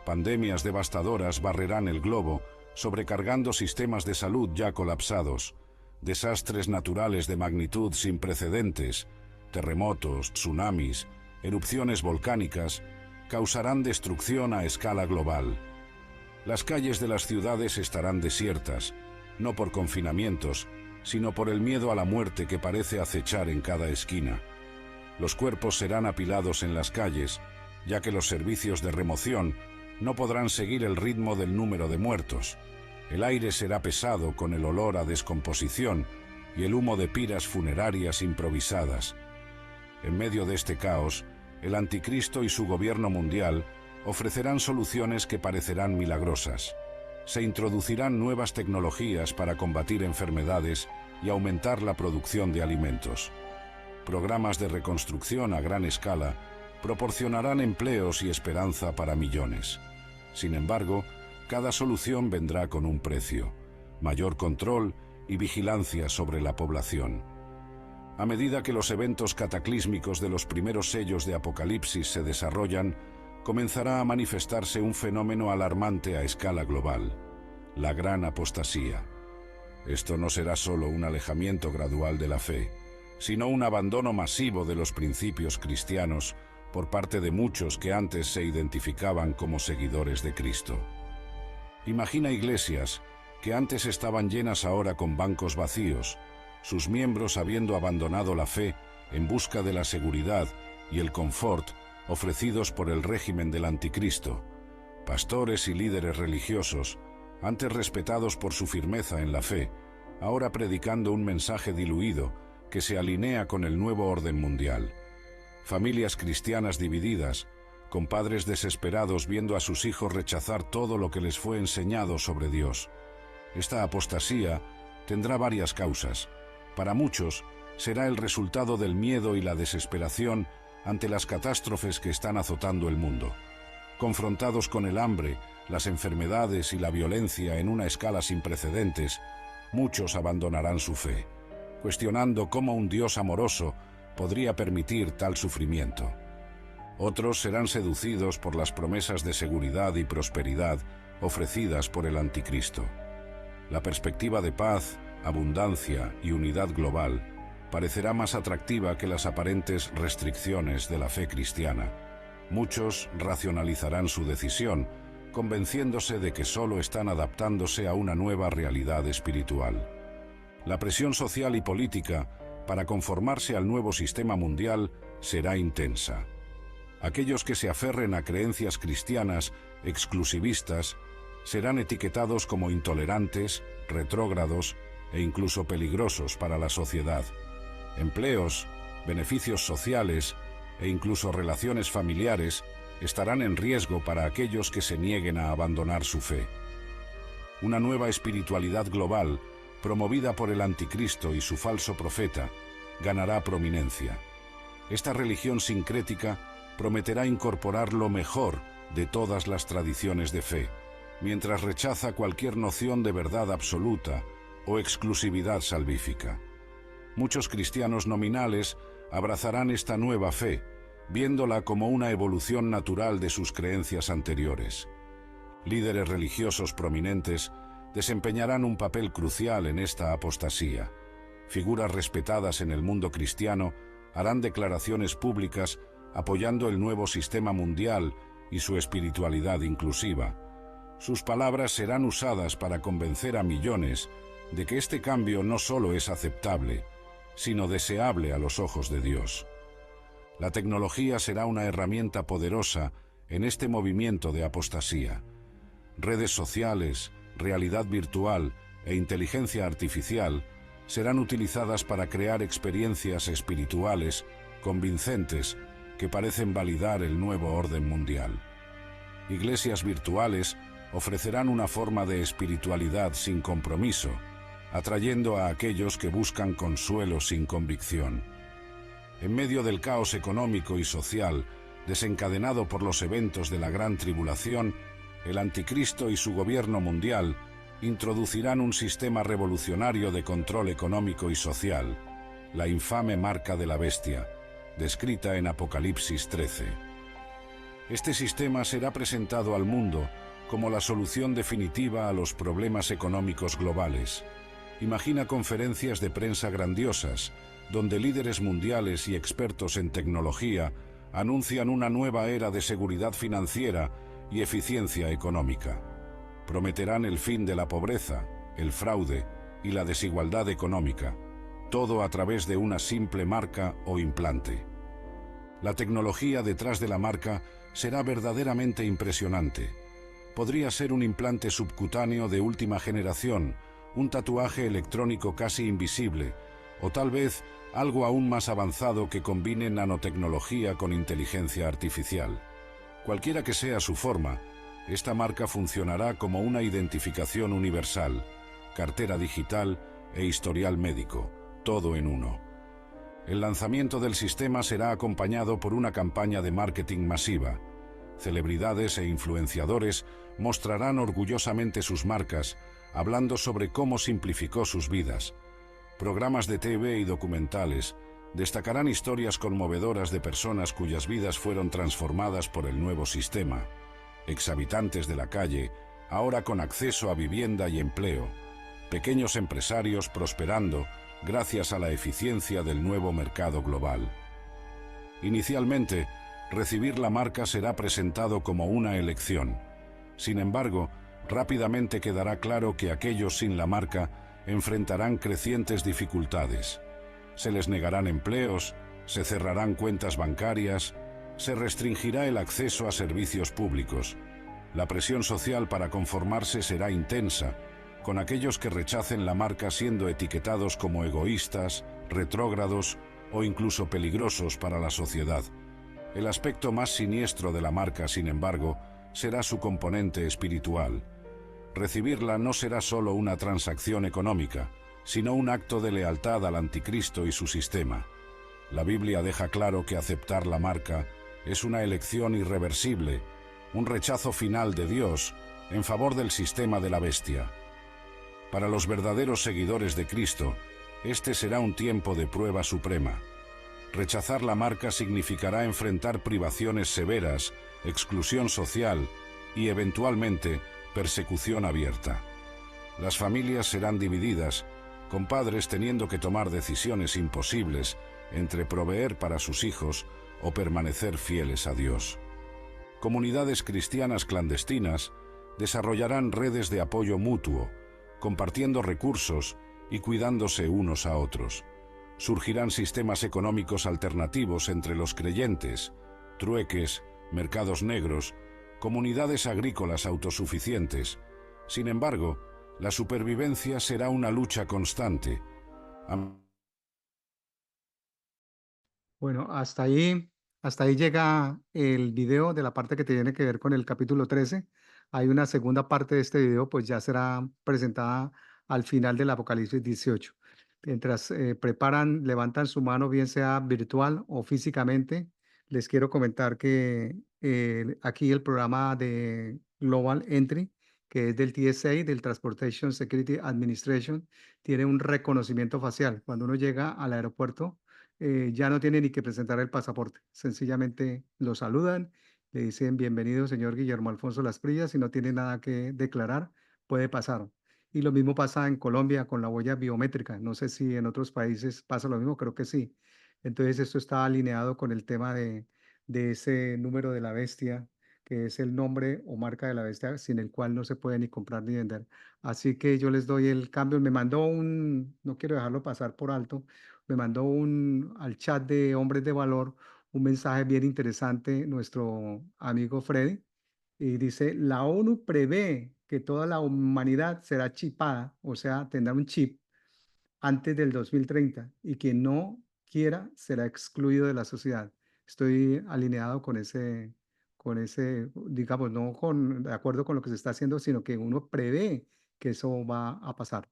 Pandemias devastadoras barrerán el globo, sobrecargando sistemas de salud ya colapsados. Desastres naturales de magnitud sin precedentes, terremotos, tsunamis, erupciones volcánicas, causarán destrucción a escala global. Las calles de las ciudades estarán desiertas, no por confinamientos, sino por el miedo a la muerte que parece acechar en cada esquina. Los cuerpos serán apilados en las calles, ya que los servicios de remoción no podrán seguir el ritmo del número de muertos. El aire será pesado con el olor a descomposición y el humo de piras funerarias improvisadas. En medio de este caos, el anticristo y su gobierno mundial ofrecerán soluciones que parecerán milagrosas. Se introducirán nuevas tecnologías para combatir enfermedades y aumentar la producción de alimentos. Programas de reconstrucción a gran escala proporcionarán empleos y esperanza para millones. Sin embargo, cada solución vendrá con un precio: mayor control y vigilancia sobre la población. A medida que los eventos cataclísmicos de los primeros sellos de Apocalipsis se desarrollan, comenzará a manifestarse un fenómeno alarmante a escala global: la gran apostasía. Esto no será solo un alejamiento gradual de la fe, sino un abandono masivo de los principios cristianos por parte de muchos que antes se identificaban como seguidores de Cristo. Imagina iglesias que antes estaban llenas ahora con bancos vacíos, sus miembros habiendo abandonado la fe en busca de la seguridad y el confort ofrecidos por el régimen del anticristo. Pastores y líderes religiosos, antes respetados por su firmeza en la fe, ahora predicando un mensaje diluido que se alinea con el nuevo orden mundial. Familias cristianas divididas, con padres desesperados viendo a sus hijos rechazar todo lo que les fue enseñado sobre Dios. Esta apostasía tendrá varias causas. Para muchos, será el resultado del miedo y la desesperación ante las catástrofes que están azotando el mundo. Confrontados con el hambre, las enfermedades y la violencia en una escala sin precedentes, muchos abandonarán su fe, cuestionando cómo un Dios amoroso podría permitir tal sufrimiento. Otros serán seducidos por las promesas de seguridad y prosperidad ofrecidas por el anticristo. La perspectiva de paz, abundancia y unidad global parecerá más atractiva que las aparentes restricciones de la fe cristiana. Muchos racionalizarán su decisión, convenciéndose de que solo están adaptándose a una nueva realidad espiritual. La presión social y política para conformarse al nuevo sistema mundial será intensa. Aquellos que se aferren a creencias cristianas exclusivistas serán etiquetados como intolerantes, retrógrados e incluso peligrosos para la sociedad. Empleos, beneficios sociales e incluso relaciones familiares estarán en riesgo para aquellos que se nieguen a abandonar su fe. Una nueva espiritualidad global, promovida por el anticristo y su falso profeta, ganará prominencia. Esta religión sincrética prometerá incorporar lo mejor de todas las tradiciones de fe, mientras rechaza cualquier noción de verdad absoluta o exclusividad salvífica. Muchos cristianos nominales abrazarán esta nueva fe, viéndola como una evolución natural de sus creencias anteriores. Líderes religiosos prominentes desempeñarán un papel crucial en esta apostasía. Figuras respetadas en el mundo cristiano harán declaraciones públicas apoyando el nuevo sistema mundial y su espiritualidad inclusiva. Sus palabras serán usadas para convencer a millones de que este cambio no solo es aceptable, sino deseable a los ojos de Dios. La tecnología será una herramienta poderosa en este movimiento de apostasía. Redes sociales, realidad virtual e inteligencia artificial serán utilizadas para crear experiencias espirituales convincentes que parecen validar el nuevo orden mundial. Iglesias virtuales ofrecerán una forma de espiritualidad sin compromiso, atrayendo a aquellos que buscan consuelo sin convicción. En medio del caos económico y social desencadenado por los eventos de la Gran Tribulación, el Anticristo y su gobierno mundial introducirán un sistema revolucionario de control económico y social, la infame marca de la bestia, descrita en Apocalipsis 13. Este sistema será presentado al mundo como la solución definitiva a los problemas económicos globales. Imagina conferencias de prensa grandiosas, donde líderes mundiales y expertos en tecnología anuncian una nueva era de seguridad financiera y eficiencia económica. Prometerán el fin de la pobreza, el fraude y la desigualdad económica, todo a través de una simple marca o implante. La tecnología detrás de la marca será verdaderamente impresionante. Podría ser un implante subcutáneo de última generación, un tatuaje electrónico casi invisible, o tal vez algo aún más avanzado que combine nanotecnología con inteligencia artificial. Cualquiera que sea su forma, esta marca funcionará como una identificación universal, cartera digital e historial médico, todo en uno. El lanzamiento del sistema será acompañado por una campaña de marketing masiva. Celebridades e influenciadores mostrarán orgullosamente sus marcas, hablando sobre cómo simplificó sus vidas. Programas de TV y documentales destacarán historias conmovedoras de personas cuyas vidas fueron transformadas por el nuevo sistema. Exhabitantes de la calle, ahora con acceso a vivienda y empleo. Pequeños empresarios prosperando gracias a la eficiencia del nuevo mercado global. Inicialmente, recibir la marca será presentado como una elección. Sin embargo, rápidamente quedará claro que aquellos sin la marca enfrentarán crecientes dificultades. Se les negarán empleos, se cerrarán cuentas bancarias, se restringirá el acceso a servicios públicos. La presión social para conformarse será intensa, con aquellos que rechacen la marca siendo etiquetados como egoístas, retrógrados o incluso peligrosos para la sociedad. El aspecto más siniestro de la marca, sin embargo, será su componente espiritual. Recibirla no será solo una transacción económica, sino un acto de lealtad al Anticristo y su sistema. La Biblia deja claro que aceptar la marca es una elección irreversible, un rechazo final de Dios en favor del sistema de la bestia. Para los verdaderos seguidores de Cristo, este será un tiempo de prueba suprema. Rechazar la marca significará enfrentar privaciones severas, exclusión social y, eventualmente, persecución abierta. Las familias serán divididas, con padres teniendo que tomar decisiones imposibles entre proveer para sus hijos o permanecer fieles a Dios. Comunidades cristianas clandestinas desarrollarán redes de apoyo mutuo, compartiendo recursos y cuidándose unos a otros. Surgirán sistemas económicos alternativos entre los creyentes, trueques, mercados negros, comunidades agrícolas autosuficientes. Sin embargo, la supervivencia será una lucha constante. Bueno, hasta ahí llega el video de la parte que tiene que ver con el capítulo 13. Hay una segunda parte de este video, pues ya será presentada al final del Apocalipsis 18. Mientras levantan su mano, bien sea virtual o físicamente, les quiero comentar que aquí el programa de Global Entry, que es del TSA, del Transportation Security Administration, tiene un reconocimiento facial. Cuando uno llega al aeropuerto, ya no tiene ni que presentar el pasaporte. Sencillamente lo saludan, le dicen bienvenido, señor Guillermo Alfonso Las Prillas, si no tiene nada que declarar, puede pasar. Y lo mismo pasa en Colombia con la huella biométrica. No sé si en otros países pasa lo mismo, creo que sí. Entonces esto está alineado con el tema de ese número de la bestia, que es el nombre o marca de la bestia sin el cual no se puede ni comprar ni vender. Así que yo les doy el cambio. Me mandó no quiero dejarlo pasar por alto, me mandó al chat de Hombres de Valor un mensaje bien interesante nuestro amigo Freddy y dice, la ONU prevé que toda la humanidad será chipada, o sea, tendrá un chip antes del 2030 y quien no quiera será excluido de la sociedad. Estoy alineado digamos, no de acuerdo con lo que se está haciendo, sino que uno prevé que eso va a pasar.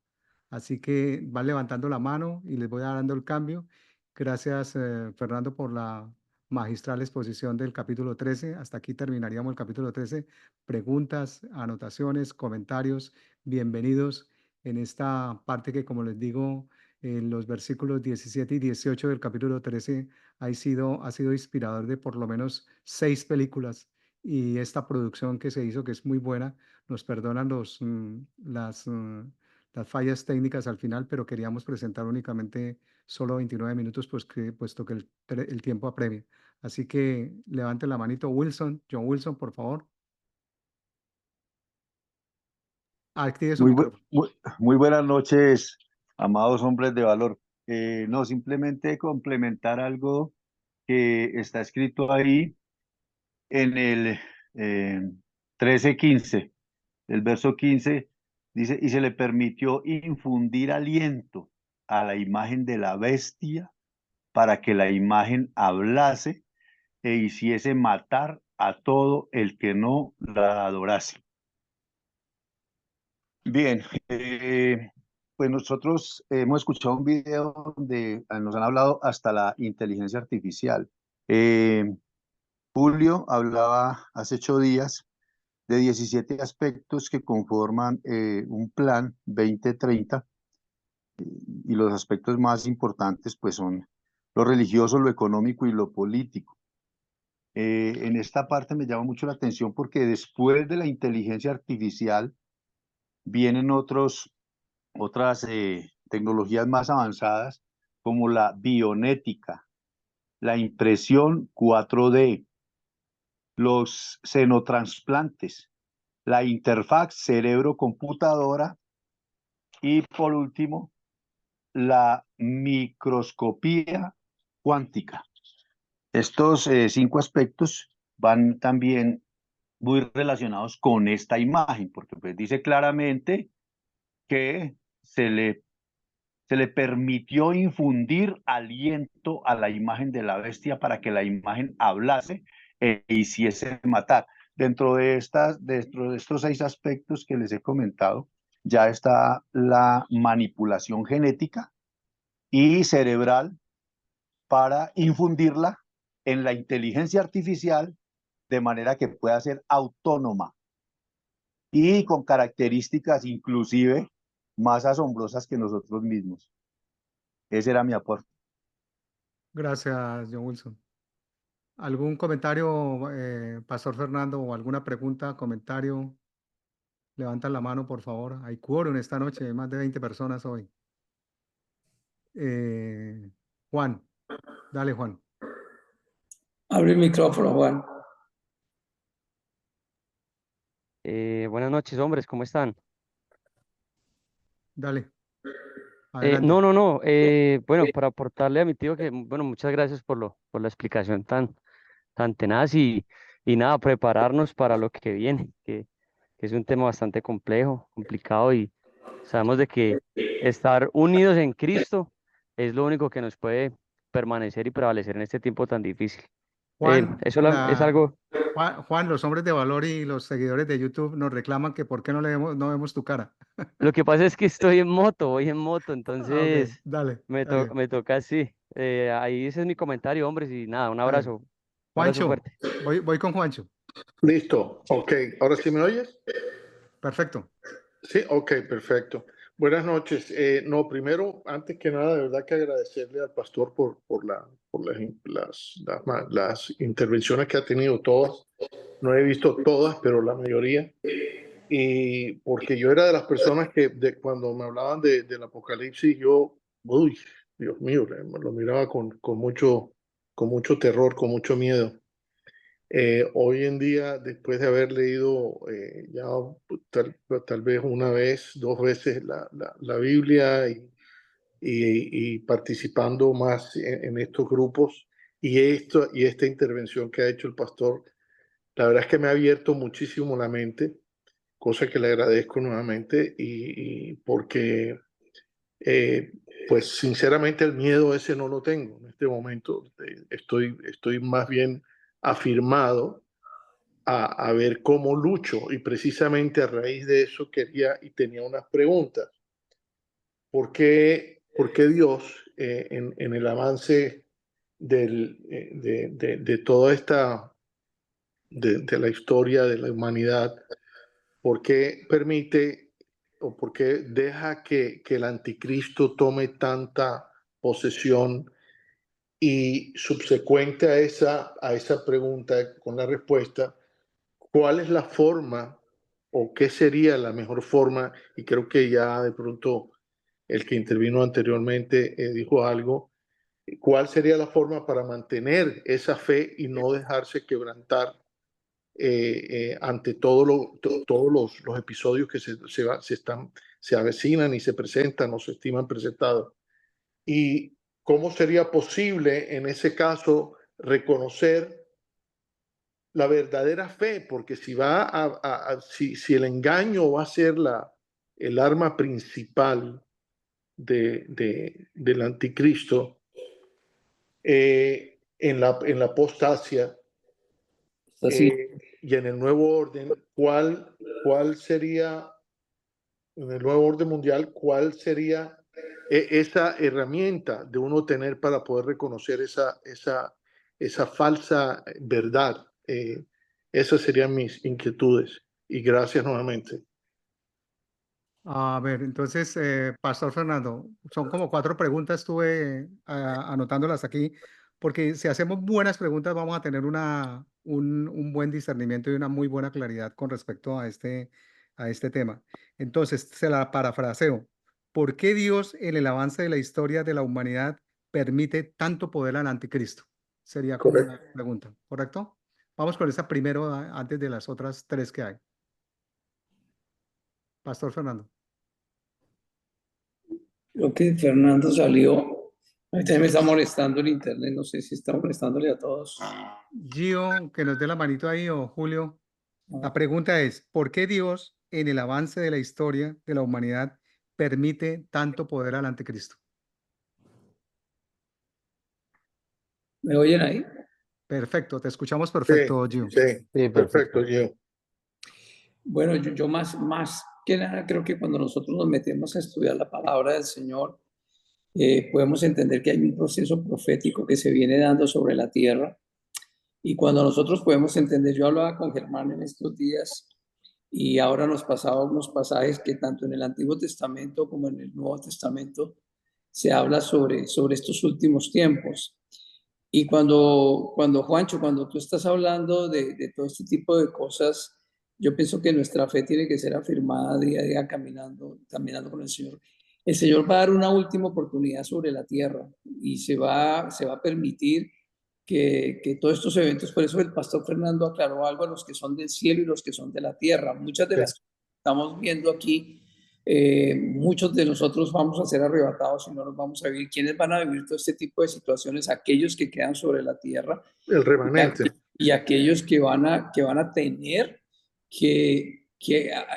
Así que van levantando la mano y les voy dando el cambio. Gracias, Fernando, por la magistral exposición del capítulo 13. Hasta aquí terminaríamos el capítulo 13. Preguntas, anotaciones, comentarios, bienvenidos en esta parte que, como les digo, en los versículos 17 y 18 del capítulo 13 ha sido inspirador de por lo menos 6 películas. Y esta producción que se hizo, que es muy buena, nos perdonan las fallas técnicas al final, pero queríamos presentar únicamente solo 29 minutos, puesto que el tiempo apremia. Así que levante la manito Wilson, John Wilson, por favor. Active su micrófono. Muy buenas noches, amados hombres de valor. No, simplemente complementar algo que está escrito ahí en el 13:15. El verso 15 dice, y se le permitió infundir aliento a la imagen de la bestia para que la imagen hablase e hiciese matar a todo el que no la adorase. Bien, pues nosotros hemos escuchado un video donde nos han hablado hasta la inteligencia artificial. Julio hablaba hace 8 días de 17 aspectos que conforman un plan 2030 y los aspectos más importantes pues son lo religioso, lo económico y lo político. En esta parte me llama mucho la atención porque después de la inteligencia artificial vienen otras tecnologías más avanzadas como la bionética, la impresión 4D, los xenotransplantes, la interfaz cerebro-computadora y por último la microscopía cuántica. Estos 5 aspectos van también muy relacionados con esta imagen, porque pues dice claramente que se le permitió infundir aliento a la imagen de la bestia para que la imagen hablase e hiciese matar. Dentro de estos 6 aspectos que les he comentado, ya está la manipulación genética y cerebral para infundirla en la inteligencia artificial de manera que pueda ser autónoma y con características inclusive más asombrosas que nosotros mismos. Ese era mi aporte. Gracias, John Wilson. ¿Algún comentario, Pastor Fernando, o alguna pregunta, comentario? Levantan la mano, por favor. Hay quórum esta noche, hay más de 20 personas hoy. Juan, dale, Juan. Abre el micrófono, Juan. Buenas noches, hombres, ¿cómo están? Dale. Adelante. No. Bueno, para aportarle a mi tío que, bueno, muchas gracias por la explicación tan tenaz y nada, prepararnos para lo que viene, que es un tema bastante complejo, complicado y sabemos de que estar unidos en Cristo es lo único que nos puede permanecer y prevalecer en este tiempo tan difícil. Juan, Es algo. Juan, los hombres de valor y los seguidores de YouTube nos reclaman que por qué no vemos tu cara. Lo que pasa es que voy en moto, Ah, ok, entonces dale. Está bien. me toca así. Ahí ese es mi comentario, hombres, y nada, un Está bien. abrazo Juancho, fuerte. voy con Juancho. Listo, ok. ¿Ahora sí me oyes? Perfecto. Sí, ok, perfecto. Buenas noches. No, primero, antes que nada, de verdad que agradecerle al pastor por las intervenciones que ha tenido todas. No he visto todas, pero la mayoría. Y porque yo era de las personas que cuando me hablaban del Apocalipsis, uy, Dios mío, lo miraba con mucho terror, con mucho miedo. Hoy en día, después de haber leído ya tal vez una vez, 2 veces la Biblia y participando más en estos grupos y esta intervención que ha hecho el pastor, la verdad es que me ha abierto muchísimo la mente, cosa que le agradezco nuevamente y porque pues sinceramente el miedo ese no lo tengo en este momento. Estoy más bien afirmado a ver cómo lucho y precisamente a raíz de eso quería y tenía unas preguntas. ¿por qué Dios en el avance de toda esta, de la historia de la humanidad, por qué permite o por qué deja que el anticristo tome tanta posesión? Y subsecuente a esa pregunta, con la respuesta, ¿cuál es la forma o qué sería la mejor forma? Y creo que ya de pronto el que intervino anteriormente dijo algo. ¿Cuál sería la forma para mantener esa fe y no dejarse quebrantar ante todos los episodios que se avecinan y se presentan o se estiman presentados? ¿Y cómo sería posible en ese caso reconocer la verdadera fe? Porque si el engaño va a ser el arma principal del anticristo en la apostasia Así. Y en el nuevo orden, ¿cuál sería, en el nuevo orden mundial, cuál sería esa herramienta de uno tener para poder reconocer esa falsa verdad? Esas serían mis inquietudes y gracias nuevamente. A ver, entonces, Pastor Fernando, son como 4 preguntas, estuve anotándolas aquí, porque si hacemos buenas preguntas vamos a tener un buen discernimiento y una muy buena claridad con respecto a este tema. Entonces, se la parafraseo. ¿Por qué Dios en el avance de la historia de la humanidad permite tanto poder al anticristo? Sería como Correcto. una pregunta, ¿correcto? Vamos con esa primero antes de las otras 3 que hay. Pastor Fernando. Creo que Fernando salió. Ahorita me está molestando el internet. No sé si está molestándole a todos. Gio, que nos dé la manito ahí, o Julio. La pregunta es, ¿por qué Dios en el avance de la historia de la humanidad permite tanto poder al anticristo? ¿Me oyen ahí? Perfecto, te escuchamos perfecto, Gio. Sí, perfecto, Gio. Bueno, yo más que nada creo que cuando nosotros nos metemos a estudiar la palabra del Señor, podemos entender que hay un proceso profético que se viene dando sobre la tierra. Y cuando nosotros podemos entender, yo hablaba con Germán en estos días y ahora nos pasaban unos pasajes que tanto en el Antiguo Testamento como en el Nuevo Testamento se habla sobre estos últimos tiempos. Y cuando Juancho, cuando tú estás hablando de todo este tipo de cosas, yo pienso que nuestra fe tiene que ser afirmada día a día caminando con el Señor. El Señor va a dar una última oportunidad sobre la tierra y se va a permitir que todos estos eventos, por eso el pastor Fernando aclaró algo a los que son del cielo y los que son de la tierra. Muchas de las cosas que estamos viendo aquí, muchos de nosotros vamos a ser arrebatados y no nos vamos a vivir. ¿Quiénes van a vivir todo este tipo de situaciones? Aquellos que quedan sobre la tierra. El remanente. Y aquellos que van a tener que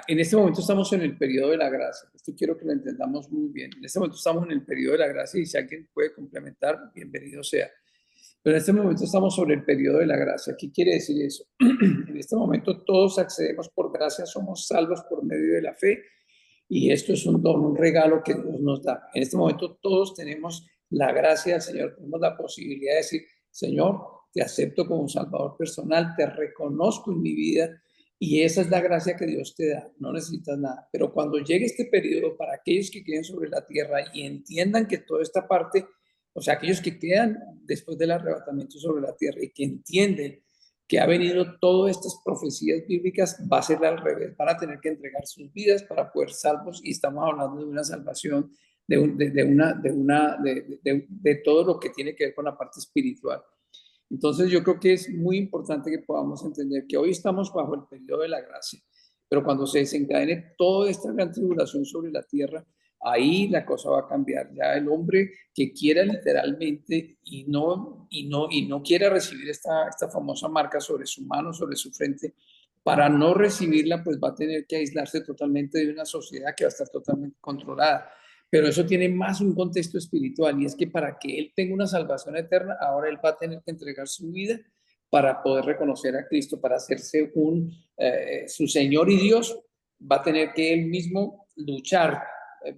en este momento estamos en el periodo de la gracia. Esto quiero que lo entendamos muy bien. En este momento estamos en el periodo de la gracia y si alguien puede complementar, bienvenido sea. Pero en este momento estamos sobre el periodo de la gracia. ¿Qué quiere decir eso? En este momento todos accedemos por gracia, somos salvos por medio de la fe y esto es un don, un regalo que Dios nos da. En este momento todos tenemos la gracia del Señor, tenemos la posibilidad de decir, Señor, te acepto como un salvador personal, te reconozco en mi vida y esa es la gracia que Dios te da, no necesitas nada. Pero cuando llegue este periodo, para aquellos que queden sobre la tierra y entiendan que toda esta parte, o sea, aquellos que quedan después del arrebatamiento sobre la tierra y que entienden que ha venido todas estas profecías bíblicas, va a ser al revés, van a tener que entregar sus vidas para poder salvos y estamos hablando de una salvación, de todo lo que tiene que ver con la parte espiritual. Entonces yo creo que es muy importante que podamos entender que hoy estamos bajo el periodo de la gracia, pero cuando se desencadene toda esta gran tribulación sobre la tierra, ahí la cosa va a cambiar. Ya el hombre que quiera literalmente y no quiera recibir esta famosa marca sobre su mano, sobre su frente, para no recibirla, pues va a tener que aislarse totalmente de una sociedad que va a estar totalmente controlada. Pero eso tiene más un contexto espiritual y es que para que él tenga una salvación eterna, ahora él va a tener que entregar su vida para poder reconocer a Cristo, para hacerse su Señor y Dios, va a tener que él mismo luchar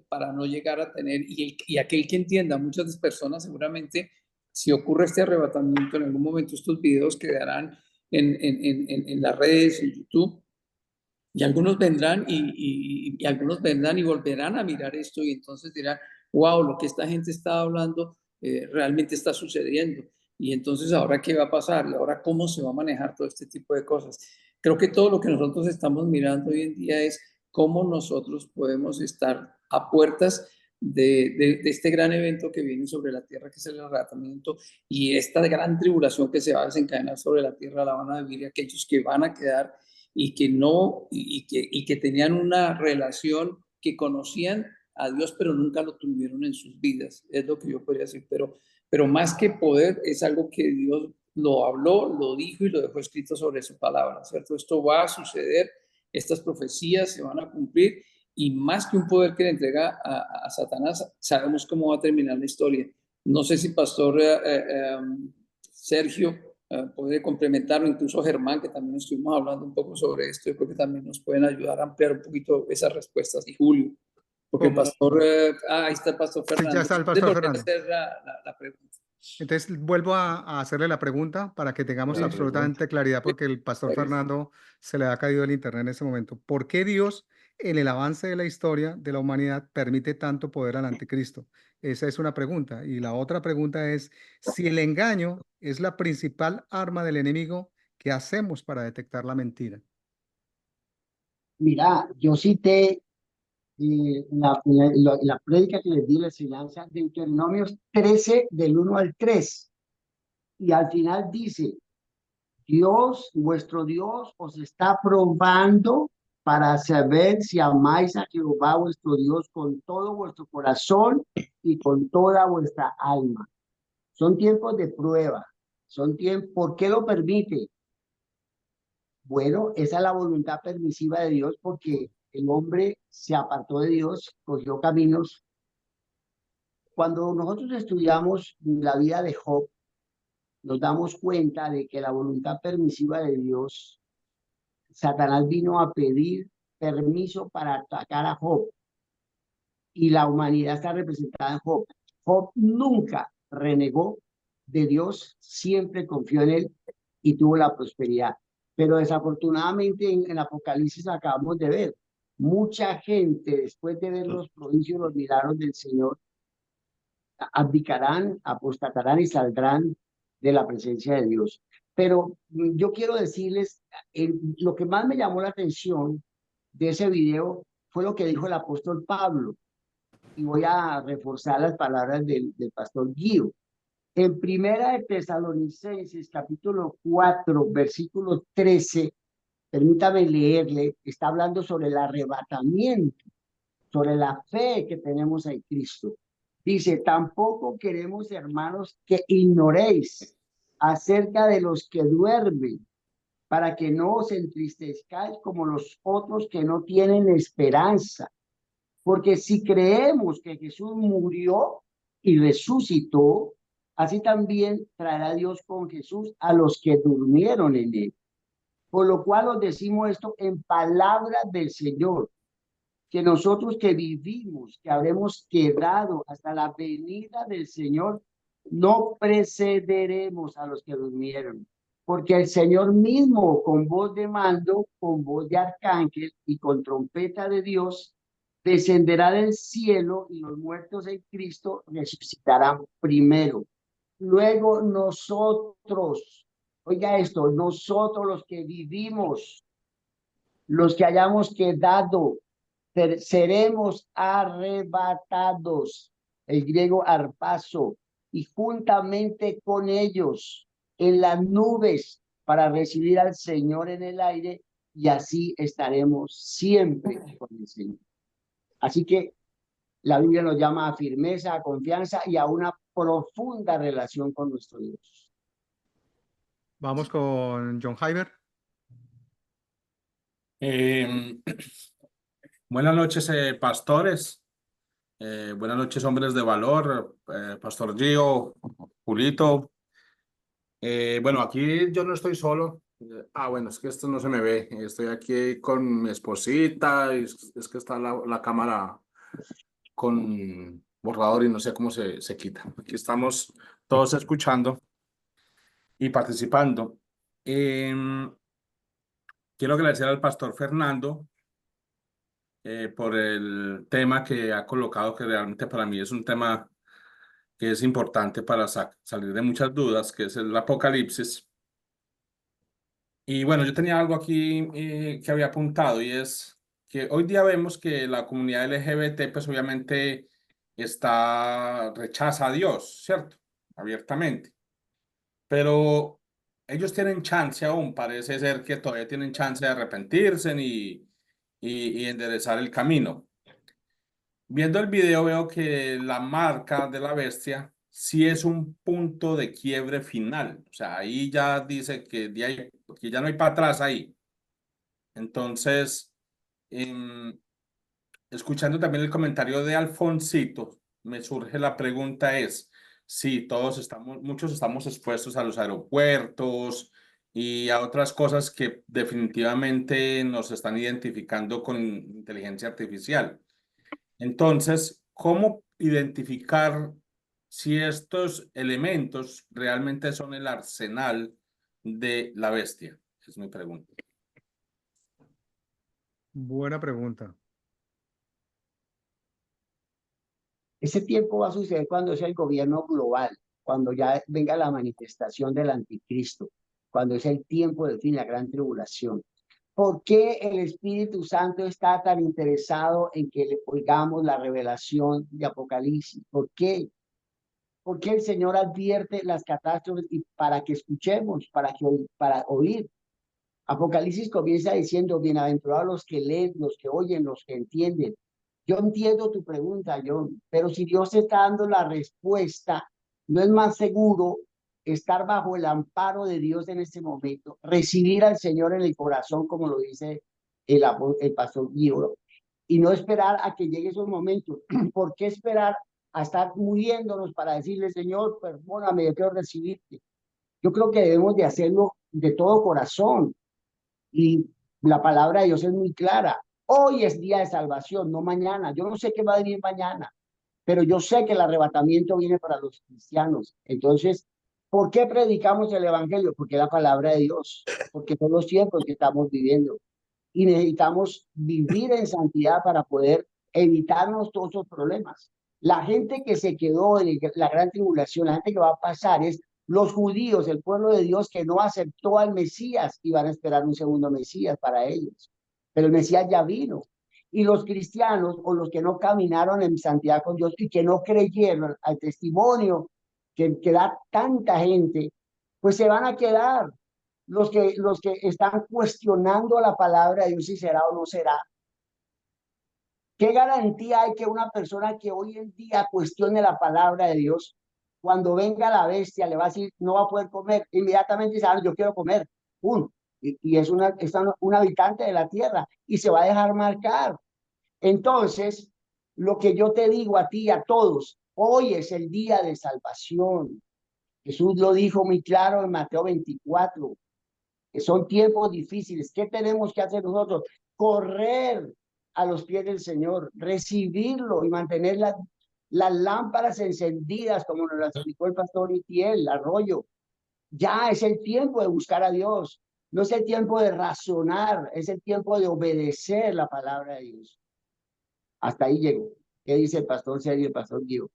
para no llegar a tener, y aquel que entienda, muchas personas seguramente, si ocurre este arrebatamiento, en algún momento estos videos quedarán en las redes, en YouTube, y algunos vendrán y algunos vendrán y volverán a mirar esto y entonces dirán, wow, lo que esta gente está hablando realmente está sucediendo. Y entonces, ¿ahora qué va a pasar? ¿Y ahora cómo se va a manejar todo este tipo de cosas? Creo que todo lo que nosotros estamos mirando hoy en día es cómo nosotros podemos estar a puertas de este gran evento que viene sobre la tierra, que es el arrebatamiento, y esta gran tribulación que se va a desencadenar sobre la tierra, la van a vivir aquellos que van a quedar y que no, y que tenían una relación, que conocían a Dios, pero nunca lo tuvieron en sus vidas, es lo que yo podría decir, pero más que poder, es algo que Dios lo habló, lo dijo y lo dejó escrito sobre su palabra, ¿cierto? Esto va a suceder, estas profecías se van a cumplir, y más que un poder que le entrega a Satanás, sabemos cómo va a terminar la historia. No sé si Pastor Sergio puede complementarlo, incluso Germán, que también estuvimos hablando un poco sobre esto, yo creo que también nos pueden ayudar a ampliar un poquito esas respuestas, y Julio, porque el pastor, ahí está el Pastor Sí, Fernando. ya está el Pastor Fernando. Hacer la pregunta. Entonces vuelvo a hacerle la pregunta para que tengamos La absolutamente claridad, porque el Pastor Fernando se le ha caído el internet en ese momento. ¿Por qué Dios, en el avance de la historia de la humanidad, permite tanto poder al anticristo? Esa es una pregunta. Y la otra pregunta es, si el engaño es la principal arma del enemigo, ¿qué hacemos para detectar la mentira? Mira, yo cité la prédica que les di, la enseñanza de Deuteronomios 13, del 1 al 3. Y al final dice, Dios, vuestro Dios, os está probando para saber si amáis a Jehová vuestro Dios con todo vuestro corazón y con toda vuestra alma. Son tiempos de prueba. Son tiempos, ¿por qué lo permite? Bueno, esa es la voluntad permisiva de Dios, porque el hombre se apartó de Dios, cogió caminos. Cuando nosotros estudiamos la vida de Job, nos damos cuenta de que la voluntad permisiva de Dios, Satanás vino a pedir permiso para atacar a Job, y la humanidad está representada en Job. Job nunca renegó de Dios, siempre confió en él y tuvo la prosperidad. Pero desafortunadamente en Apocalipsis acabamos de ver, mucha gente, después de ver los prodigios, los milagros del Señor, abdicarán, apostatarán y saldrán de la presencia de Dios. Pero yo quiero decirles, lo que más me llamó la atención de ese video fue lo que dijo el apóstol Pablo, y voy a reforzar las palabras del pastor Guido. En Primera de Tesalonicenses, capítulo 4, versículo 13, permítame leerle, está hablando sobre el arrebatamiento, sobre la fe que tenemos en Cristo. Dice, tampoco queremos, hermanos, que ignoréis acerca de los que duermen, para que no os entristezcáis como los otros que no tienen esperanza. Porque si creemos que Jesús murió y resucitó, así también traerá Dios con Jesús a los que durmieron en él. Por lo cual os decimos esto en palabras del Señor, que nosotros que vivimos, que habremos quedado hasta la venida del Señor, no precederemos a los que durmieron. Porque el Señor mismo, con voz de mando, con voz de arcángel y con trompeta de Dios, descenderá del cielo, y los muertos en Cristo resucitarán primero. Luego nosotros, oiga esto, nosotros los que vivimos, los que hayamos quedado, seremos arrebatados, el griego arpazo, y juntamente con ellos en las nubes para recibir al Señor en el aire, y así estaremos siempre con el Señor. Así que la Biblia nos llama a firmeza, a confianza y a una profunda relación con nuestro Dios. Vamos con John Hyber. Buenas noches, pastores. Buenas noches, hombres de valor. Pastor Gio, Julito. Bueno, aquí yo no estoy solo. Bueno, es que esto no se me ve. Estoy aquí con mi esposita. Es que está la cámara con borrador y no sé cómo se quita. Aquí estamos todos escuchando y participando. Quiero agradecer al pastor Fernando por el tema que ha colocado, que realmente para mí es un tema que es importante para salir de muchas dudas, que es el Apocalipsis. Y bueno, yo tenía algo aquí que había apuntado y es que hoy día vemos que la comunidad LGBT pues obviamente rechaza a Dios, ¿cierto? Abiertamente. Pero ellos tienen chance aún, parece ser que todavía tienen chance de arrepentirse y enderezar el camino. Viendo el video veo que la marca de la bestia sí es un punto de quiebre final. O sea, ahí ya dice que ya no hay para atrás ahí. Entonces, em, escuchando también el comentario de Alfonsito, me surge la pregunta es, sí, muchos estamos expuestos a los aeropuertos y a otras cosas que definitivamente nos están identificando con inteligencia artificial. Entonces, ¿cómo identificar si estos elementos realmente son el arsenal de la bestia? Es mi pregunta. Buena pregunta. Ese tiempo va a suceder cuando sea el gobierno global, cuando ya venga la manifestación del anticristo, cuando es el tiempo del fin, la gran tribulación. ¿Por qué el Espíritu Santo está tan interesado en que le oigamos la revelación de Apocalipsis? ¿Por qué? Porque el Señor advierte las catástrofes y para que escuchemos, para oír. Apocalipsis comienza diciendo, bienaventurados los que leen, los que oyen, los que entienden. Yo entiendo tu pregunta, John, pero si Dios está dando la respuesta, ¿no es más seguro estar bajo el amparo de Dios en este momento, recibir al Señor en el corazón, como lo dice el pastor Guido, y no esperar a que llegue esos momentos? ¿Por qué esperar a estar muriéndonos para decirle, Señor, perdóname, yo quiero recibirte? Yo creo que debemos de hacerlo de todo corazón. Y la palabra de Dios es muy clara. Hoy es día de salvación, no mañana. Yo no sé qué va a venir mañana, pero yo sé que el arrebatamiento viene para los cristianos. Entonces, ¿por qué predicamos el evangelio? Porque es la palabra de Dios, porque son los tiempos que estamos viviendo y necesitamos vivir en santidad para poder evitarnos todos esos problemas. La gente que se quedó en la gran tribulación, la gente que va a pasar es los judíos, el pueblo de Dios que no aceptó al Mesías y van a esperar un segundo Mesías para ellos. Pero el Mesías ya vino. Y los cristianos o los que no caminaron en santidad con Dios y que no creyeron al testimonio que da tanta gente, pues se van a quedar. Los que están cuestionando la palabra de Dios si será o no será. ¿Qué garantía hay que una persona que hoy en día cuestione la palabra de Dios, cuando venga la bestia le va a decir no va a poder comer? Inmediatamente dice, yo quiero comer. Y es un habitante de la tierra y se va a dejar marcar. Entonces, lo que yo te digo a ti, a todos, hoy es el día de salvación. Jesús lo dijo muy claro en Mateo 24, que son tiempos difíciles. ¿Qué tenemos que hacer nosotros? Correr a los pies del Señor, recibirlo y mantener las lámparas encendidas, como nos lo explicó el pastor Itiel Arroyo. Ya es el tiempo de buscar a Dios. No es el tiempo de razonar, es el tiempo de obedecer la palabra de Dios. Hasta ahí llego. ¿Qué dice el pastor Sergio y el pastor Guido?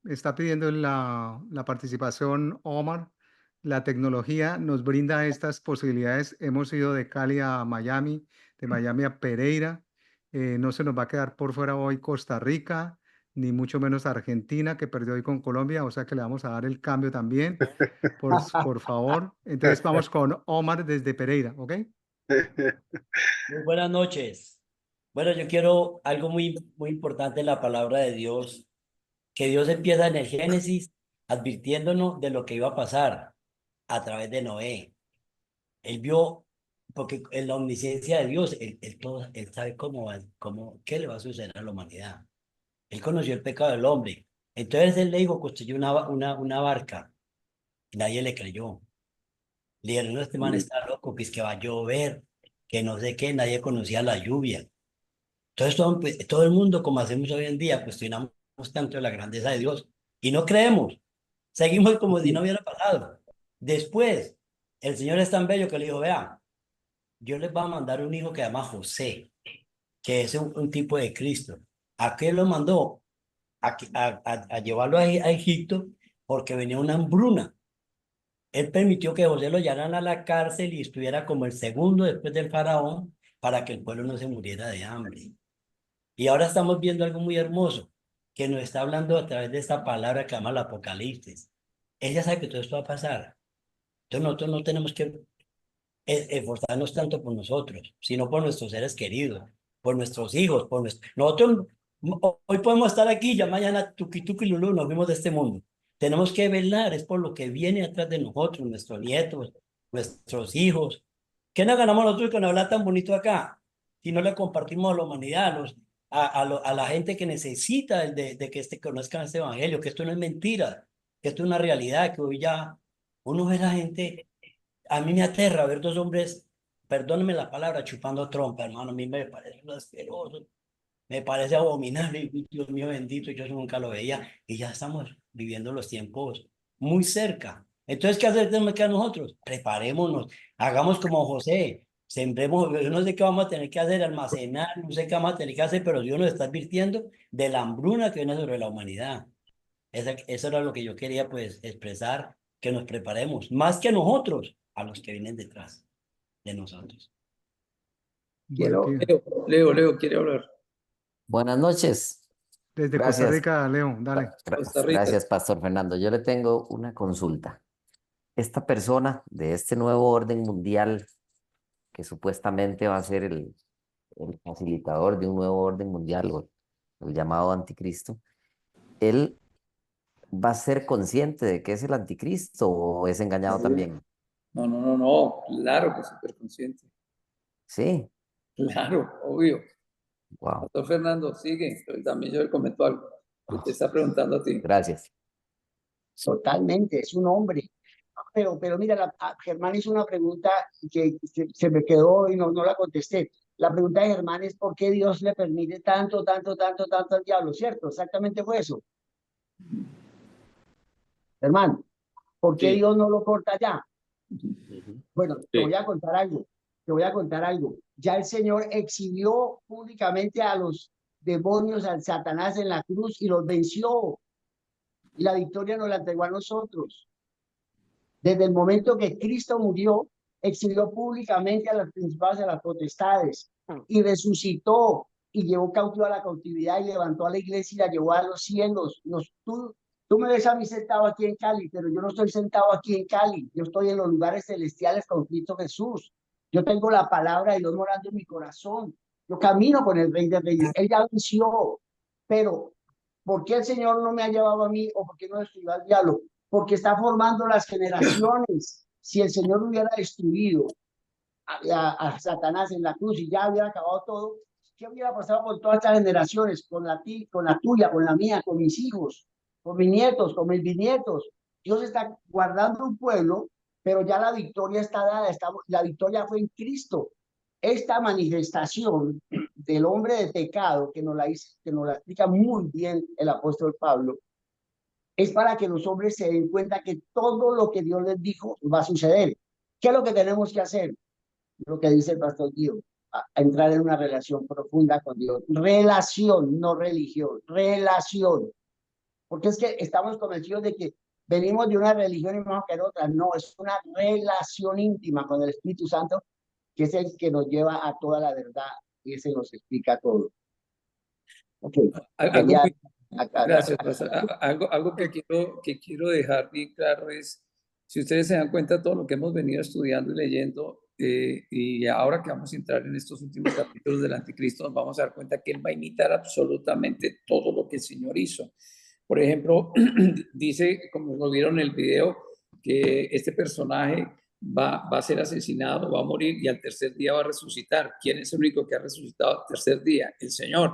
Está pidiendo la participación Omar. La tecnología nos brinda estas posibilidades. Hemos ido de Cali a Miami, de Miami a Pereira. No se nos va a quedar por fuera hoy Costa Rica, ni mucho menos Argentina, que perdió hoy con Colombia. O sea que le vamos a dar el cambio también, por favor. Entonces vamos con Omar desde Pereira, ¿ok? Muy buenas noches. Bueno, yo quiero algo muy importante en la palabra de Dios, que Dios empieza en el Génesis advirtiéndonos de lo que iba a pasar a través de Noé. Él vio, porque en la omnisciencia de Dios, él sabe qué le va a suceder a la humanidad. Él conoció el pecado del hombre. Entonces él le dijo, construyó una barca. Y nadie le creyó. Le dijeron, no, este man está loco, que es que va a llover, que no sé qué, nadie conocía la lluvia. Entonces todo el mundo, como hacemos hoy en día, cuestionamos tanto la grandeza de Dios y no creemos. Seguimos como si no hubiera pasado. Después, el Señor es tan bello que le dijo, vea, yo les voy a mandar un hijo que se llama José, que es un tipo de Cristo. ¿A qué lo mandó? A llevarlo a Egipto porque venía una hambruna. Él permitió que José lo llevaran a la cárcel y estuviera como el segundo después del faraón para que el pueblo no se muriera de hambre. Y ahora estamos viendo algo muy hermoso, que nos está hablando a través de esta palabra que llama el Apocalipsis. Ella sabe que todo esto va a pasar. Entonces nosotros no tenemos que esforzarnos tanto por nosotros, sino por nuestros seres queridos, por nuestros hijos, nosotros hoy podemos estar aquí, ya mañana tuki tuki lulú, nos vimos de este mundo. Tenemos que velar, es por lo que viene atrás de nosotros, nuestros nietos, nuestros hijos. ¿Qué nos ganamos nosotros con hablar tan bonito acá? Si no le compartimos a la humanidad, a la gente que necesita de que conozcan este evangelio, que esto no es mentira, que esto es una realidad, que hoy ya uno ve a la gente. A mí me aterra ver dos hombres, perdónenme la palabra, chupando trompa, hermano. A mí me parece asqueroso, me parece abominable. Y, Dios mío bendito, yo eso nunca lo veía. Y ya estamos viviendo los tiempos muy cerca. Entonces, ¿qué hacer tenemos que nosotros? Preparémonos, hagamos como José, sembremos, yo no sé qué vamos a tener que hacer, almacenar, no sé qué vamos a tener que hacer, pero Dios nos está advirtiendo de la hambruna que viene sobre la humanidad. Eso era lo que yo quería pues expresar, que nos preparemos, más que nosotros, a los que vienen detrás de nosotros. Quiero, Leo, quiere hablar. Buenas noches. Desde Costa Gracias. Rica, Leo, dale. Costa Rica. Gracias, Pastor Fernando. Yo le tengo una consulta. Esta persona de este nuevo orden mundial, que supuestamente va a ser el facilitador de un nuevo orden mundial, o el llamado anticristo, ¿él va a ser consciente de que es el anticristo o es engañado también? No, claro que súper consciente. Sí. Claro, obvio. Wow. Pastor Fernando, sigue. También yo le comento algo. Te está preguntando a ti. Gracias. Totalmente, es un hombre. Pero mira, Germán hizo una pregunta que se me quedó y no la contesté. La pregunta de Germán es ¿por qué Dios le permite tanto al diablo? ¿Cierto? Exactamente fue eso. Germán, ¿por qué Sí. Dios no lo corta ya? Bueno, te Sí. voy a contar algo. Ya el Señor exhibió públicamente a los demonios, al Satanás en la cruz y los venció. Y la victoria nos la entregó a nosotros. Desde el momento que Cristo murió, exhibió públicamente a las principados y a las potestades y resucitó y llevó cautivo a la cautividad y levantó a la iglesia y la llevó a los cielos. Tú me ves a mí sentado aquí en Cali, pero yo no estoy sentado aquí en Cali. Yo estoy en los lugares celestiales con Cristo Jesús. Yo tengo la palabra de Dios morando en mi corazón. Yo camino con el Rey de Reyes. Él ya venció. Pero, ¿por qué el Señor no me ha llevado a mí o por qué no destruyó al diablo? Porque está formando las generaciones. Si el Señor hubiera destruido a Satanás en la cruz y ya hubiera acabado todo, ¿qué hubiera pasado con todas estas generaciones? Con la tuya, con la mía, con mis hijos, con mis nietos, con mis bisnietos. Dios está guardando un pueblo, pero ya la victoria está dada, la victoria fue en Cristo. Esta manifestación del hombre de pecado, que nos la explica muy bien el apóstol Pablo, es para que los hombres se den cuenta que todo lo que Dios les dijo va a suceder. ¿Qué es lo que tenemos que hacer? Lo que dice el pastor Guido, a entrar en una relación profunda con Dios. Relación, no religión, relación. Porque es que estamos convencidos de que venimos de una religión y vamos a querer otra. No, es una relación íntima con el Espíritu Santo, que es el que nos lleva a toda la verdad y ese nos explica todo. Ok. Gracias, pastor. Algo que quiero dejar bien claro es, si ustedes se dan cuenta todo lo que hemos venido estudiando y leyendo, y ahora que vamos a entrar en estos últimos capítulos del Anticristo, nos vamos a dar cuenta que él va a imitar absolutamente todo lo que el Señor hizo. Por ejemplo, dice, como lo vieron en el video, que este personaje va a ser asesinado, va a morir y al tercer día va a resucitar. ¿Quién es el único que ha resucitado al tercer día? El Señor.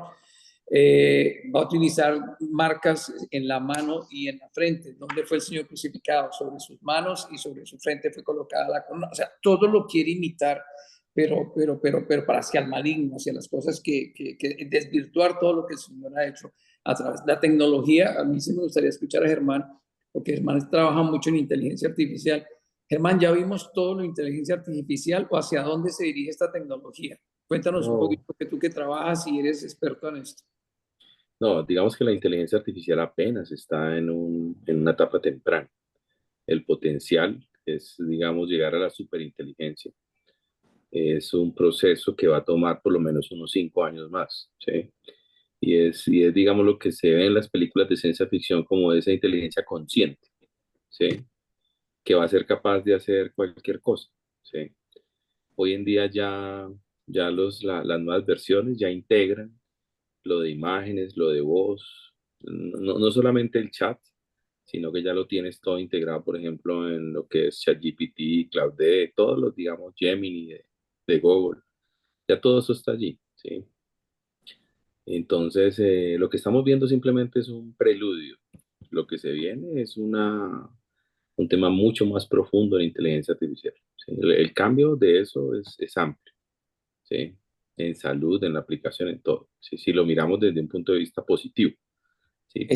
Va a utilizar marcas en la mano y en la frente. ¿Dónde fue el Señor crucificado? Sobre sus manos y sobre su frente fue colocada la corona. O sea, todo lo quiere imitar, pero para hacia el maligno, hacia las cosas que desvirtuar todo lo que el Señor ha hecho a través de la tecnología. A mí sí me gustaría escuchar a Germán, porque Germán trabaja mucho en inteligencia artificial. Germán, ¿ya vimos todo lo de inteligencia artificial o hacia dónde se dirige esta tecnología? Cuéntanos un poquito, que tú que trabajas y eres experto en esto. No, digamos que la inteligencia artificial apenas está en una etapa temprana. El potencial es, digamos, llegar a la superinteligencia. Es un proceso que va a tomar por lo menos unos 5 años más, ¿sí? Y es, digamos, lo que se ve en las películas de ciencia ficción como esa inteligencia consciente, ¿sí? Que va a ser capaz de hacer cualquier cosa, ¿sí? Hoy en día ya las nuevas versiones ya integran lo de imágenes, lo de voz, no solamente el chat, sino que ya lo tienes todo integrado, por ejemplo, en lo que es ChatGPT, Claude, todos los, digamos, Gemini de Google, ya todo eso está allí, ¿sí? Entonces, lo que estamos viendo simplemente es un preludio. Lo que se viene es un tema mucho más profundo en inteligencia artificial, ¿sí? El cambio de eso es amplio, ¿sí? En salud, en la aplicación, en todo, ¿sí? Si lo miramos desde un punto de vista positivo, ¿sí?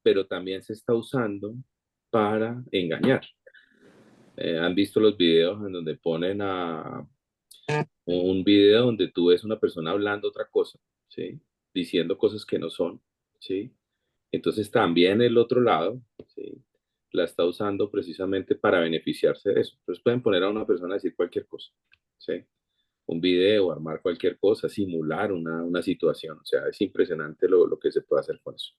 Pero también se está usando para engañar. ¿Han visto los videos en donde ponen un video donde tú ves una persona hablando otra cosa, ¿sí? Diciendo cosas que no son, ¿sí? Entonces también el otro lado, ¿sí? La está usando precisamente para beneficiarse de eso. Entonces pueden poner a una persona a decir cualquier cosa, ¿sí? Un video, armar cualquier cosa, simular una situación. O sea, es impresionante lo que se puede hacer con eso.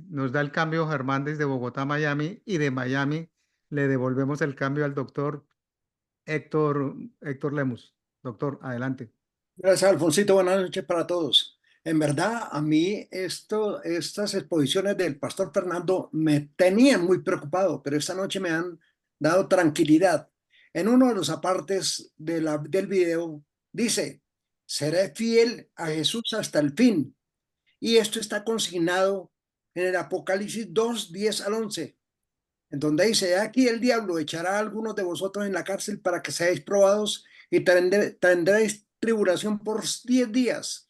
Nos da el cambio Germán desde Bogotá a Miami, y de Miami le devolvemos el cambio al doctor Héctor Lemus. Doctor, adelante. Gracias, Alfonsito. Buenas noches para todos. En verdad, a mí estas exposiciones del pastor Fernando me tenían muy preocupado, pero esta noche me han dado tranquilidad. En uno de los apartes del video dice: seré fiel a Jesús hasta el fin. Y esto está consignado en el Apocalipsis 2, 10 al 11, en donde dice: aquí el diablo echará a algunos de vosotros en la cárcel para que seáis probados y tendréis tribulación por 10 días.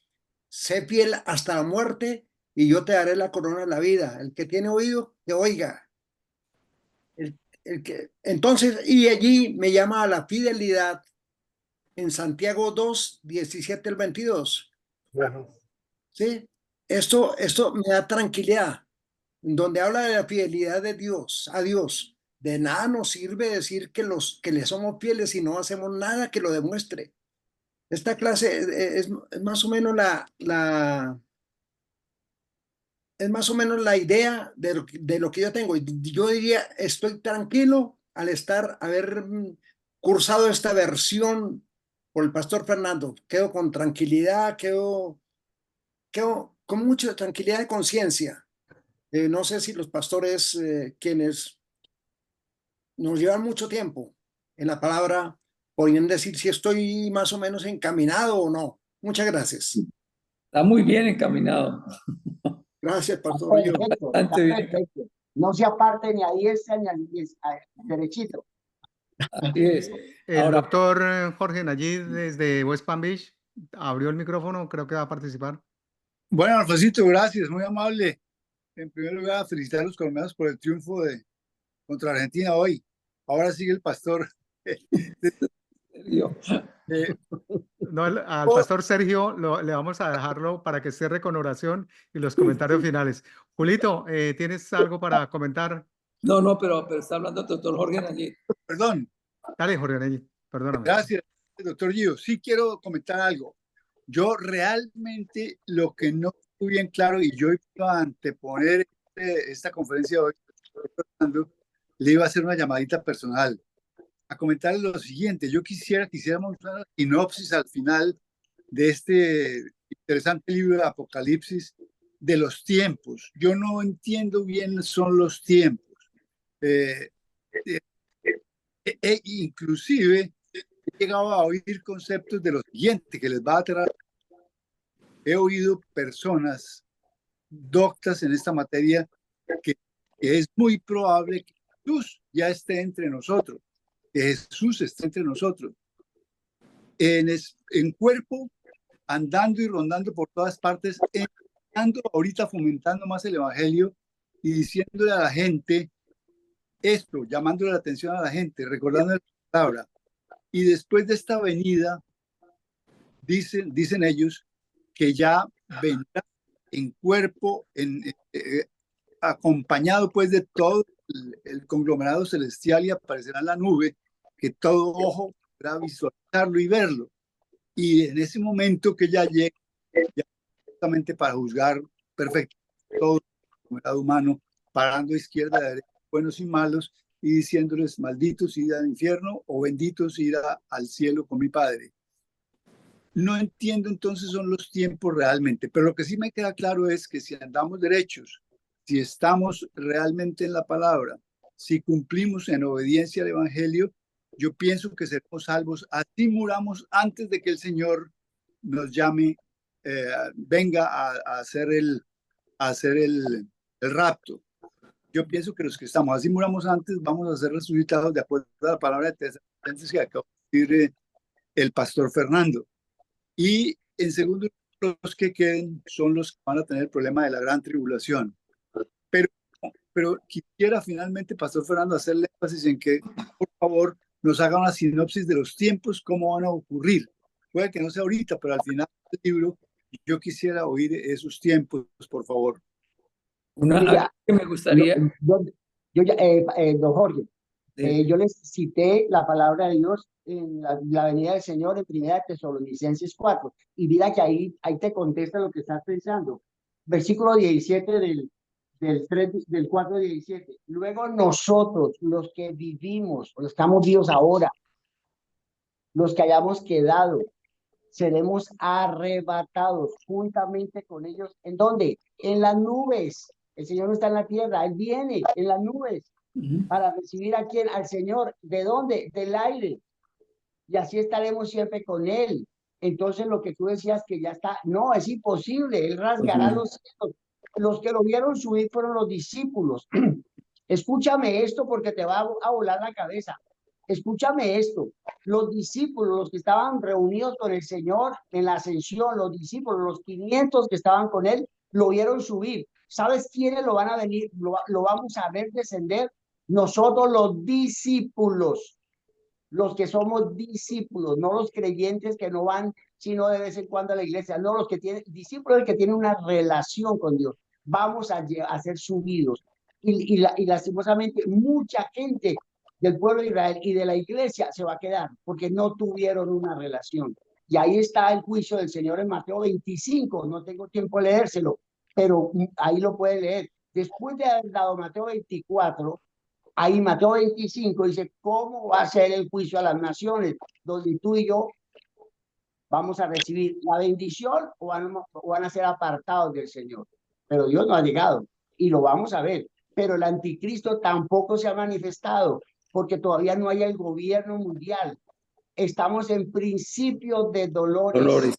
Sé fiel hasta la muerte y yo te daré la corona de la vida. El que tiene oído, que oiga. Entonces, y allí me llama a la fidelidad en Santiago 2, 17 al 22. Bueno. ¿Sí? Esto me da tranquilidad, donde habla de la fidelidad de Dios, a Dios. De nada nos sirve decir que le somos fieles si no hacemos nada que lo demuestre. Esta clase es más o menos es más o menos la idea de lo que yo tengo. Yo diría, estoy tranquilo al haber cursado esta versión por el pastor Fernando. Quedo con tranquilidad, quedo con mucha tranquilidad de conciencia. No sé si los pastores, quienes nos llevan mucho tiempo en la palabra, podrían decir si estoy más o menos encaminado o no. Muchas gracias. Está muy bien encaminado. Gracias, pastor. Perfecto, perfecto. No se aparte ni a diestra ni a derechito. Así es. El doctor Jorge Nayib desde West Palm Beach abrió el micrófono, creo que va a participar. Bueno, Alfonsito, gracias, muy amable. En primer lugar, felicitar a los colombianos por el triunfo contra Argentina hoy. Ahora sigue el pastor. No, al pastor Sergio le vamos a dejarlo para que cierre con oración y los comentarios finales. Julito, ¿tienes algo para comentar? No, pero está hablando el doctor Jorge Nayib. Perdón. Dale, Jorge Nayib, perdóname. Gracias, doctor Gio. Sí quiero comentar algo. Yo realmente lo que no estoy bien claro, y yo iba a anteponer esta conferencia hoy, le iba a hacer una llamadita personal a comentar lo siguiente. Yo quisiéramos una sinopsis al final de este interesante libro de Apocalipsis de los tiempos. Yo no entiendo bien son los tiempos. Inclusive he llegado a oír conceptos de lo siguiente que les va a traer. He oído personas doctas en esta materia que es muy probable que Jesús ya esté entre nosotros. que Jesús esté entre nosotros, en cuerpo, andando y rondando por todas partes, ahorita fomentando más el evangelio y diciéndole a la gente esto, llamándole la atención a la gente, recordando la palabra. Y después de esta venida, dicen ellos que ya vendrá en cuerpo, acompañado pues de todo el conglomerado celestial, y aparecerá en la nube, que todo ojo podrá visualizarlo y verlo. Y en ese momento que ya llegue, ya justamente para juzgar perfecto todo el conglomerado humano, parando a izquierda, a derecha, buenos y malos, y diciéndoles: malditos ir al infierno, o benditos ir al cielo con mi Padre. No entiendo entonces son los tiempos realmente, pero lo que sí me queda claro es que si andamos derechos, si estamos realmente en la palabra, si cumplimos en obediencia al Evangelio, yo pienso que seremos salvos, así muramos antes de que el Señor nos llame, venga a hacer el rapto. Yo pienso que los que estamos así muramos antes, vamos a ser resucitados de acuerdo a la palabra de Tesalonicenses que acaba de decir el pastor Fernando. Y en segundo lugar, los que queden son los que van a tener el problema de la gran tribulación. Pero quisiera finalmente, pastor Fernando, hacerle énfasis en que, por favor, nos haga una sinopsis de los tiempos, cómo van a ocurrir. Puede que no sea ahorita, pero al final del libro yo quisiera oír esos tiempos, por favor. Una que me gustaría... Don Jorge, yo les cité la palabra de Dios en la venida del Señor en 1 Tesalonicenses 4, y mira que ahí te contesta lo que estás pensando. Versículo 17 del 4:17. Luego nosotros, los que vivimos, o estamos vivos ahora, los que hayamos quedado, seremos arrebatados juntamente con ellos. ¿En dónde? En las nubes. El Señor no está en la tierra, Él viene en las nubes para recibir a quién, al Señor. ¿De dónde? Del aire. Y así estaremos siempre con Él. Entonces lo que tú decías que ya está, no, es imposible. Él rasgará los cielos. Los que lo vieron subir fueron los discípulos. Escúchame esto porque te va a volar la cabeza. Escúchame esto. Los discípulos, los que estaban reunidos con el Señor en la ascensión, los discípulos, los 500 que estaban con Él, lo vieron subir. ¿Sabes quiénes lo van a venir? Lo vamos a ver descender. Nosotros los discípulos, los que somos discípulos, no los creyentes que no van sino de vez en cuando a la iglesia, no, los que tienen, discípulos el que tiene una relación con Dios, vamos a ser subidos. Y lastimosamente mucha gente del pueblo de Israel y de la iglesia se va a quedar porque no tuvieron una relación. Y ahí está el juicio del Señor en Mateo 25, no tengo tiempo de leérselo, pero ahí lo puede leer. Después de haber dado Mateo 24, ahí Mateo 25 dice, ¿cómo va a ser el juicio a las naciones? Donde tú y yo vamos a recibir la bendición o van a ser apartados del Señor. Pero Dios no ha llegado y lo vamos a ver. Pero el anticristo tampoco se ha manifestado porque todavía no hay el gobierno mundial. Estamos en principio de dolores.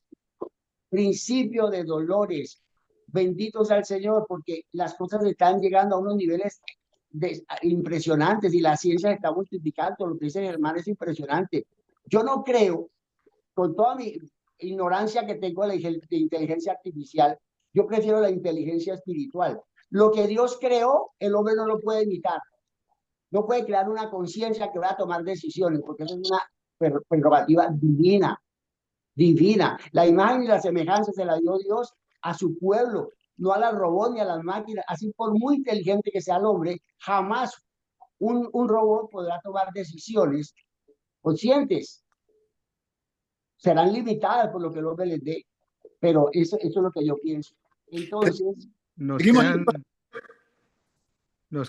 Principio de dolores. Benditos al Señor porque las cosas están llegando a unos niveles impresionantes y la ciencia se está multiplicando. Lo que dice Germán es impresionante. Yo no creo, con toda mi ignorancia que tengo de inteligencia artificial, yo prefiero la inteligencia espiritual. Lo que Dios creó, el hombre no lo puede imitar. No puede crear una conciencia que va a tomar decisiones, porque eso es una prerrogativa divina. Divina. La imagen y la semejanza se la dio Dios a su pueblo, no a las robots ni a las máquinas. Así, por muy inteligente que sea el hombre, jamás un robot podrá tomar decisiones conscientes. Serán limitadas por lo que el hombre les dé, pero eso es lo que yo pienso. Entonces, nos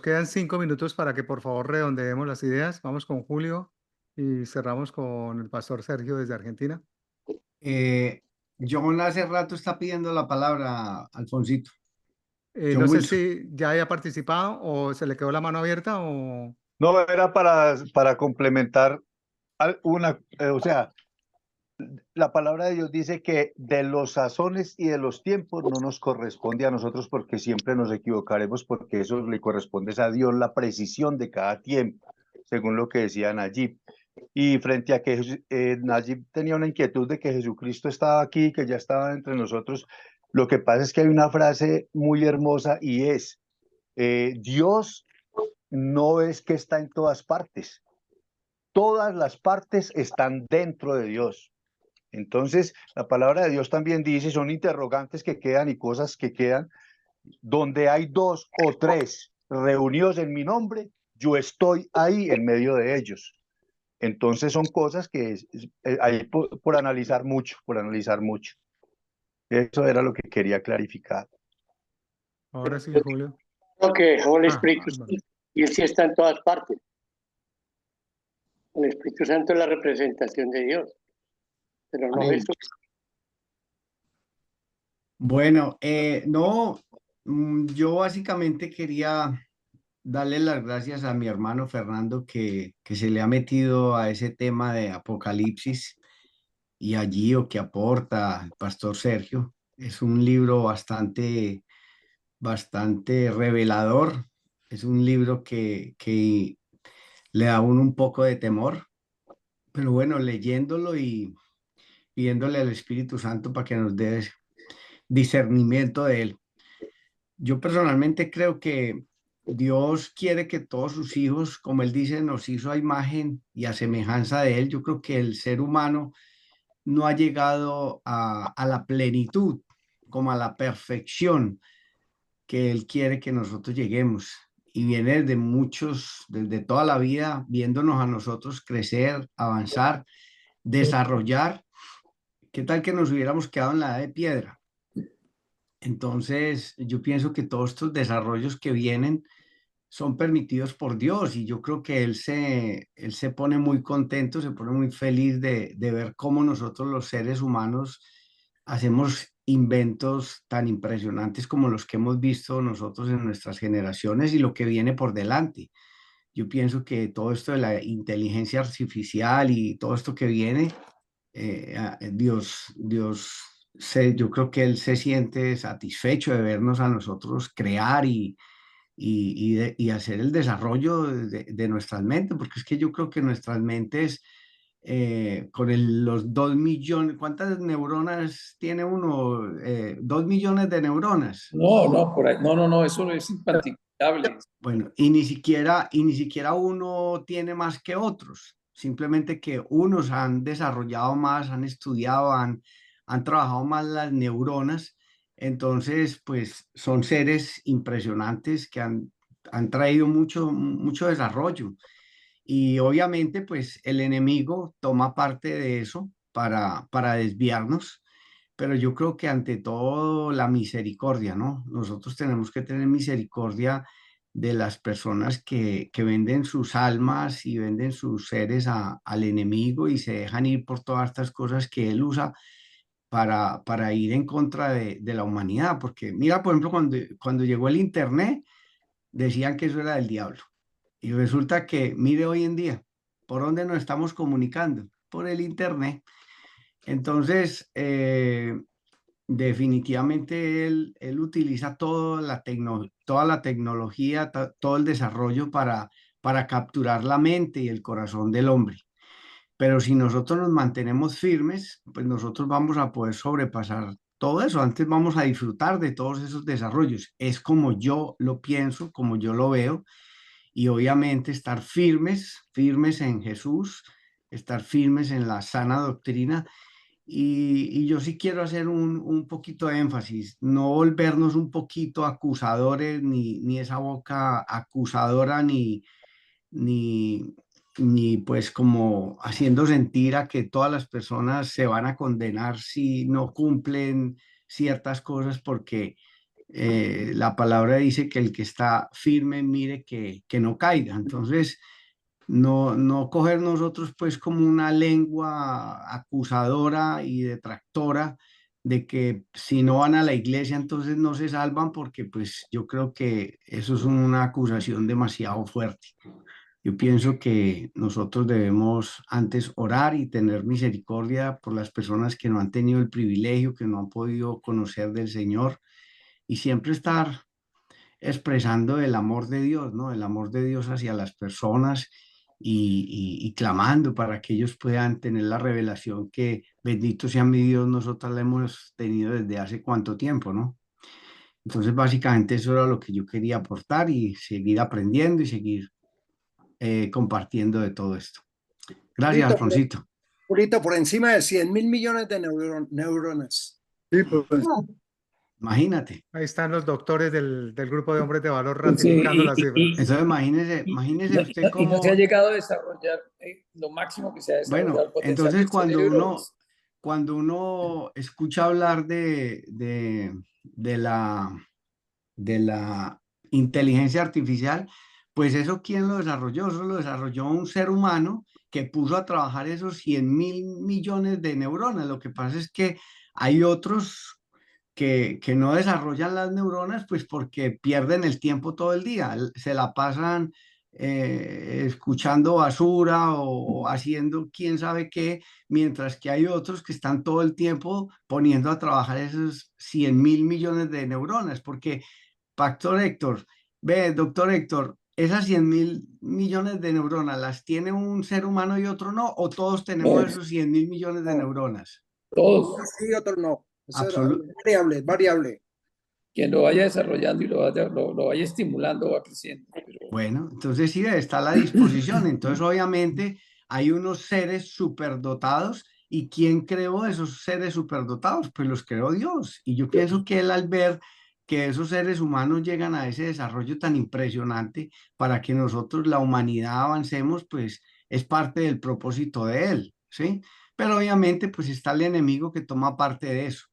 quedan 5 minutos para que por favor redondeemos las ideas. Vamos con Julio y cerramos con el pastor Sergio desde Argentina. John hace rato está pidiendo la palabra, Alfonsito. No sé si ya haya participado o se le quedó la mano abierta o... No, era para complementar o sea, la palabra de Dios dice que de los sazones y de los tiempos no nos corresponde a nosotros porque siempre nos equivocaremos porque eso le corresponde a Dios, la precisión de cada tiempo. O según lo que decía Nayib. Y frente a que Nayib tenía una inquietud de que Jesucristo estaba aquí, que ya estaba entre nosotros, lo que pasa es que hay una frase muy hermosa y es, Dios no es que está en todas partes, todas las partes están dentro de Dios. Entonces, la palabra de Dios también dice, son interrogantes que quedan y cosas que quedan, donde hay 2 o 3 reunidos en mi nombre, yo estoy ahí en medio de ellos. Entonces son cosas que hay por analizar mucho, por analizar mucho. Eso era lo que quería clarificar. Ahora sí, Julio. Creo que el Ah, Espíritu Santo, y él sí está en todas partes. El Espíritu Santo es la representación de Dios, pero no Amén. Jesús. Bueno, no, yo básicamente quería darle las gracias a mi hermano Fernando que se le ha metido a ese tema de Apocalipsis y allí o que aporta el pastor Sergio. Es un libro bastante revelador. Es un libro que le da a uno un poco de temor, pero bueno, leyéndolo y pidiéndole al Espíritu Santo para que nos dé discernimiento de él. Yo personalmente creo que Dios quiere que todos sus hijos, como él dice, nos hizo a imagen y a semejanza de él. Yo creo que el ser humano no ha llegado a la plenitud, como a la perfección que él quiere que nosotros lleguemos. Y viene desde muchos, desde toda la vida, viéndonos a nosotros crecer, avanzar, desarrollar. ¿Qué tal que nos hubiéramos quedado en la edad de piedra? Entonces, yo pienso que todos estos desarrollos que vienen son permitidos por Dios y yo creo que él se pone muy contento, se pone muy feliz de ver cómo nosotros los seres humanos hacemos inventos tan impresionantes como los que hemos visto nosotros en nuestras generaciones y lo que viene por delante. Yo pienso que todo esto de la inteligencia artificial y todo esto que viene, yo creo que Él se siente satisfecho de vernos a nosotros crear y hacer el desarrollo de nuestras mentes, porque es que yo creo que nuestras mentes, los 2 millones, ¿cuántas neuronas tiene uno? 2 millones de neuronas. No, por ahí, no, eso es impracticable. Bueno, y ni siquiera uno tiene más que otros, simplemente que unos han desarrollado más, han estudiado, han trabajado más las neuronas, entonces pues son seres impresionantes que han traído mucho desarrollo y obviamente pues el enemigo toma parte de eso para desviarnos, pero yo creo que ante todo la misericordia, ¿no? Nosotros tenemos que tener misericordia de las personas que venden sus almas y venden sus seres al enemigo y se dejan ir por todas estas cosas que él usa para ir en contra de la humanidad. Porque mira, por ejemplo, cuando llegó el Internet, decían que eso era del diablo. Y resulta que, mire hoy en día, ¿por dónde nos estamos comunicando? Por el Internet. Entonces, definitivamente él utiliza toda la tecnología, todo el desarrollo para capturar la mente y el corazón del hombre. Pero si nosotros nos mantenemos firmes, pues nosotros vamos a poder sobrepasar todo eso. Antes vamos a disfrutar de todos esos desarrollos. Es como yo lo pienso, como yo lo veo. Y obviamente estar firmes en Jesús, estar firmes en la sana doctrina. Y yo sí quiero hacer un poquito de énfasis, no volvernos un poquito acusadores, ni esa boca acusadora, ni, ni pues como haciendo sentir a que todas las personas se van a condenar si no cumplen ciertas cosas, porque la palabra dice que el que está firme mire que no caiga. Entonces, no coger nosotros pues como una lengua acusadora y detractora de que si no van a la iglesia entonces no se salvan, porque pues yo creo que eso es una acusación demasiado fuerte. Yo pienso que nosotros debemos antes orar y tener misericordia por las personas que no han tenido el privilegio, que no han podido conocer del Señor y siempre estar expresando el amor de Dios, ¿no? El amor de Dios hacia las personas y clamando para que ellos puedan tener la revelación que bendito sea mi Dios, nosotros la hemos tenido desde hace cuánto tiempo, ¿no? Entonces, básicamente eso era lo que yo quería aportar y seguir aprendiendo y seguir compartiendo de todo esto. Gracias, Alfonsito. Julito, por encima de 100.000 millones de neuronas. Sí, pues, Imagínate. Ahí están los doctores del grupo de hombres de valor Sí, ratificando la cifra. Entonces, imagínese usted y no cómo... se ha llegado a desarrollar lo máximo que se ha desarrollado Bueno, el potencial entonces del cerebro. cuando uno escucha hablar de la inteligencia artificial, pues eso ¿quién lo desarrolló? Eso lo desarrolló un ser humano que puso a trabajar esos 100.000 millones de neuronas. Lo que pasa es que hay otros que no desarrollan las neuronas, pues porque pierden el tiempo todo el día, se la pasan escuchando basura o haciendo quién sabe qué, mientras que hay otros que están todo el tiempo poniendo a trabajar esos 100.000 millones de neuronas, porque, doctor Héctor, esas 100.000 millones de neuronas, ¿las tiene un ser humano y otro no? ¿O todos tenemos esos 100.000 millones de neuronas? Todos. Sí, otro no. Eso es Absolutamente. variable. Quien lo vaya desarrollando y lo vaya estimulando va creciendo. Bueno, entonces sí, está a la disposición. Entonces, obviamente, hay unos seres superdotados. ¿Y quién creó esos seres superdotados? Pues los creó Dios. Y yo pienso que él, al ver que esos seres humanos llegan a ese desarrollo tan impresionante para que nosotros, la humanidad, avancemos, pues es parte del propósito de él, ¿sí? Pero obviamente, pues está el enemigo que toma parte de eso.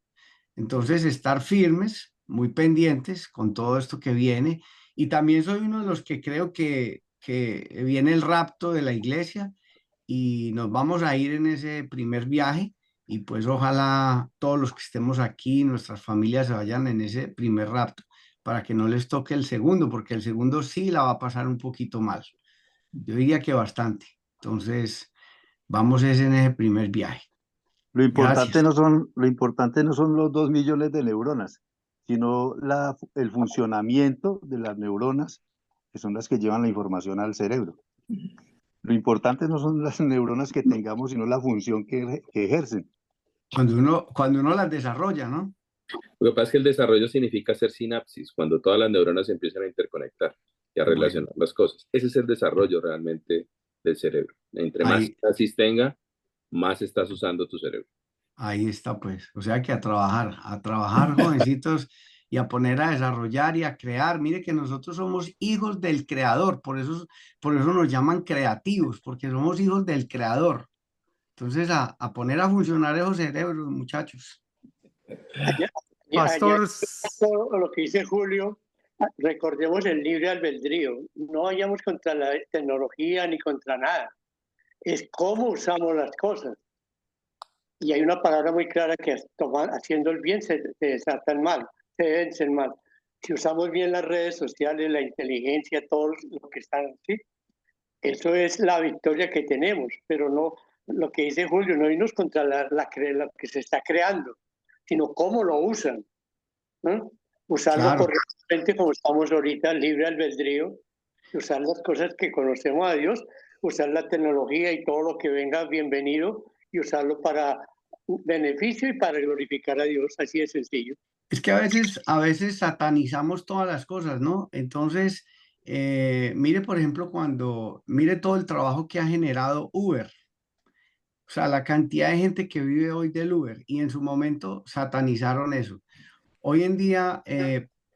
Entonces, estar firmes, muy pendientes con todo esto que viene. Y también soy uno de los que creo que viene el rapto de la iglesia y nos vamos a ir en ese primer viaje. Y pues ojalá todos los que estemos aquí, nuestras familias se vayan en ese primer rapto para que no les toque el segundo, porque el segundo sí la va a pasar un poquito mal. Yo diría que bastante. Entonces, vamos en ese primer viaje. Lo importante Gracias. lo importante no son los 2 millones de neuronas, sino el funcionamiento de las neuronas, que son las que llevan la información al cerebro. Lo importante no son las neuronas que tengamos, sino la función que ejercen. Cuando uno las desarrolla, ¿no? Lo que pasa es que el desarrollo significa hacer sinapsis, cuando todas las neuronas se empiezan a interconectar y a relacionar las cosas. Ese es el desarrollo realmente del cerebro. Entre más sinapsis tenga, más estás usando tu cerebro. Ahí está, pues. O sea que a trabajar, jovencitos, y a poner a desarrollar y a crear. Mire que nosotros somos hijos del creador, por eso nos llaman creativos, porque somos hijos del creador. Entonces, a poner a funcionar esos cerebros, muchachos. Pastor, Todo lo que dice Julio, recordemos el libre albedrío. No vayamos contra la tecnología ni contra nada. Es cómo usamos las cosas. Y hay una palabra muy clara que haciendo el bien se desata el mal, se vence el mal. Si usamos bien las redes sociales, la inteligencia, todo lo que están, ¿sí? Eso es la victoria que tenemos, pero no lo que dice Julio, no irnos contra lo que se está creando, sino cómo lo usan, ¿no? Usarlo correctamente como estamos ahorita, libre albedrío, usar las cosas que conocemos a Dios, usar la tecnología y todo lo que venga bienvenido y usarlo para beneficio y para glorificar a Dios, así de sencillo. Es que a veces satanizamos todas las cosas, ¿no? Entonces, mire, por ejemplo, mire todo el trabajo que ha generado Uber. O sea, la cantidad de gente que vive hoy del Uber y en su momento satanizaron eso. Hoy en día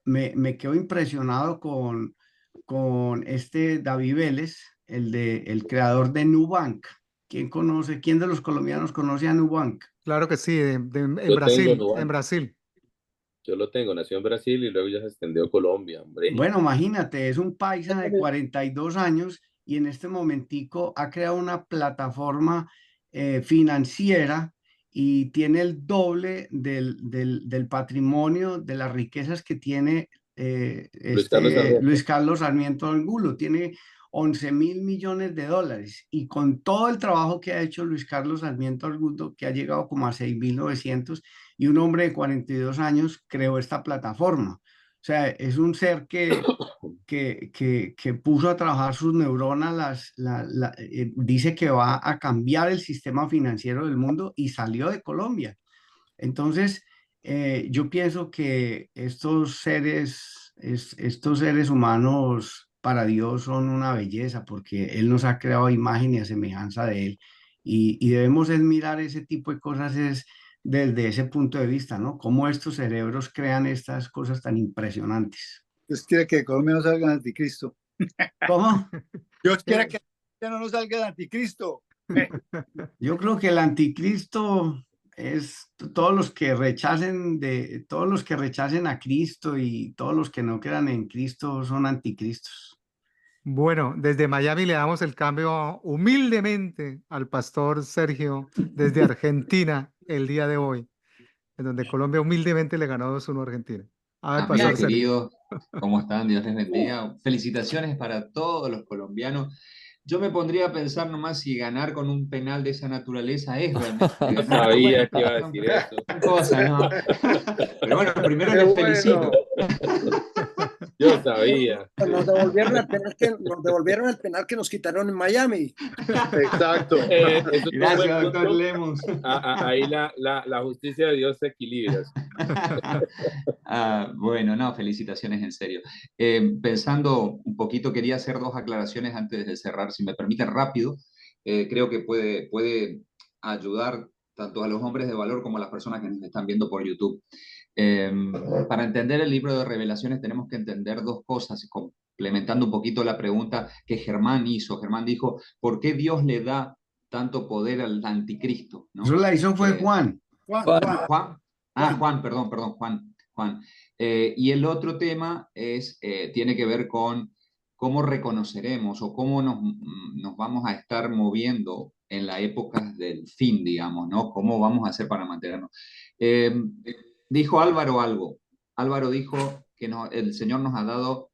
me quedo impresionado con este David Vélez, el creador de Nubank. ¿Quién de los colombianos conoce a Nubank? Claro que sí, en Yo Brasil, tengo Nubank. en Brasil. Yo lo tengo, nació en Brasil y luego ya se extendió a Colombia, hombre. Bueno, imagínate, es un paisa de 42 años y en este momentico ha creado una plataforma financiera y tiene el doble del patrimonio, de las riquezas que tiene Luis Carlos Sarmiento Angulo. Tiene 11.000 millones de dólares y con todo el trabajo que ha hecho Luis Carlos Sarmiento Angulo, que ha llegado como a 6.900, y un hombre de 42 años creó esta plataforma. O sea, es un ser que puso a trabajar sus neuronas, dice que va a cambiar el sistema financiero del mundo y salió de Colombia. Entonces, yo pienso que estos seres humanos para Dios son una belleza porque Él nos ha creado a imagen y a semejanza de Él. Y debemos es mirar ese tipo de cosas desde ese punto de vista, ¿no? Cómo estos cerebros crean estas cosas tan impresionantes. Dios quiere que de Colombia no salga el anticristo. ¿Cómo? Dios quiere que de Colombia no salga el anticristo. Yo creo que el anticristo es todos los que rechacen a Cristo, y todos los que no crean en Cristo son anticristos. Bueno, desde Miami le damos el cambio humildemente al pastor Sergio desde Argentina el día de hoy, en donde Colombia humildemente le ganó 2-1 a Argentina. A ver, Amén, pastor Sergio. queridos, ¿cómo están? Dios les bendiga. Felicitaciones para todos los colombianos. Yo me pondría a pensar nomás si ganar con un penal de esa naturaleza es realmente ganar. Sabía que iba a decir eso. Cosa, ¿no? Pero bueno, primero les felicito. Yo sabía. Nos devolvieron el penal que nos quitaron en Miami. Exacto. Gracias, doctor Lemos. Ahí la justicia de Dios se equilibra. Bueno, no, felicitaciones en serio. Pensando un poquito, quería hacer 2 aclaraciones antes de cerrar, si me permiten rápido. Creo que puede ayudar tanto a los hombres de valor como a las personas que nos están viendo por YouTube. Para entender el libro de Revelaciones tenemos que entender 2 cosas, complementando un poquito la pregunta que Germán hizo. Germán dijo, ¿por qué Dios le da tanto poder al anticristo? ¿No? Eso la hizo fue Juan. Juan. Juan, perdón, Juan. Y el otro tema tiene que ver con cómo reconoceremos o cómo nos vamos a estar moviendo en la época del fin, digamos, ¿no? ¿Cómo vamos a hacer para mantenernos? Dijo Álvaro algo. Álvaro dijo que el Señor nos ha dado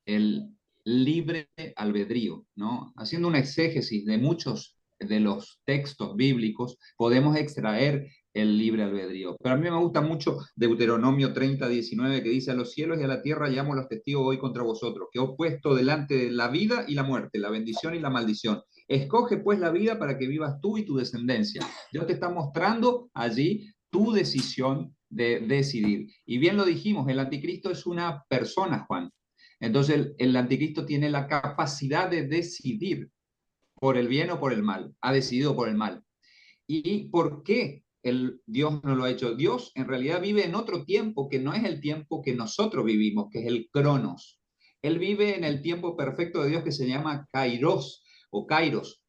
el libre albedrío, ¿no? Haciendo una exégesis de muchos de los textos bíblicos, podemos extraer el libre albedrío. Pero a mí me gusta mucho Deuteronomio 30:19, que dice, a los cielos y a la tierra llamo los testigos hoy contra vosotros, que he puesto delante de la vida y la muerte, la bendición y la maldición. Escoge pues la vida para que vivas tú y tu descendencia. Dios te está mostrando allí tu decisión de decidir. Y bien lo dijimos, el anticristo es una persona, Juan. Entonces el anticristo tiene la capacidad de decidir por el bien o por el mal. Ha decidido por el mal. ¿Y por qué Dios no lo ha hecho? Dios en realidad vive en otro tiempo que no es el tiempo que nosotros vivimos, que es el Cronos. Él vive en el tiempo perfecto de Dios que se llama Kairos o Kairos.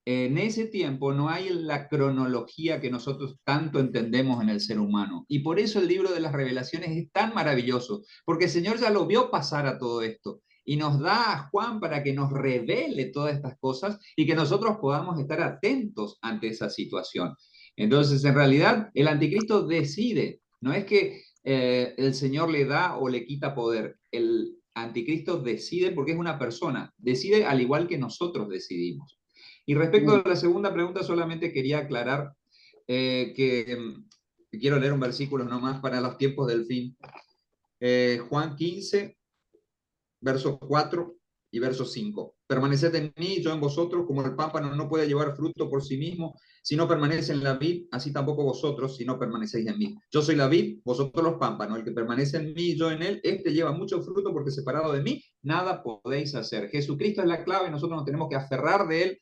En ese tiempo no hay la cronología que nosotros tanto entendemos en el ser humano. Y por eso el libro de las Revelaciones es tan maravilloso, porque el Señor ya lo vio pasar a todo esto y nos da a Juan para que nos revele todas estas cosas y que nosotros podamos estar atentos ante esa situación. Entonces, en realidad, el anticristo decide, no es que el Señor le da o le quita poder. El anticristo decide porque es una persona, decide al igual que nosotros decidimos. Y respecto a la segunda pregunta, solamente quería aclarar que quiero leer un versículo nomás para los tiempos del fin. Juan 15, versos 4 y verso 5. Permaneced en mí y yo en vosotros, como el pámpano no puede llevar fruto por sí mismo, si no permanece en la vid, así tampoco vosotros, si no permanecéis en mí. Yo soy la vid, vosotros los pámpanos. El que permanece en mí y yo en él, este lleva mucho fruto, porque separado de mí, nada podéis hacer. Jesucristo es la clave, nosotros nos tenemos que aferrar de él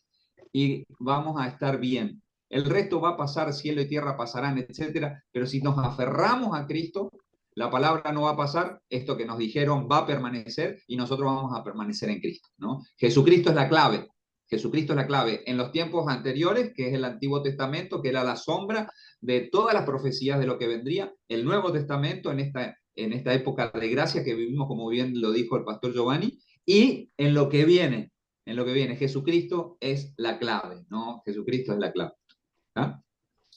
y vamos a estar bien. El resto va a pasar, cielo y tierra pasarán, etcétera, pero si nos aferramos a Cristo, la palabra no va a pasar, esto que nos dijeron va a permanecer y nosotros vamos a permanecer en Cristo, ¿no? Jesucristo es la clave. Jesucristo es la clave. En los tiempos anteriores, que es el Antiguo Testamento, que era la sombra de todas las profecías de lo que vendría, el Nuevo Testamento en esta época de gracia que vivimos, como bien lo dijo el pastor Giovanni, y en lo que viene, Jesucristo es la clave, ¿no? Jesucristo es la clave. ¿Ah?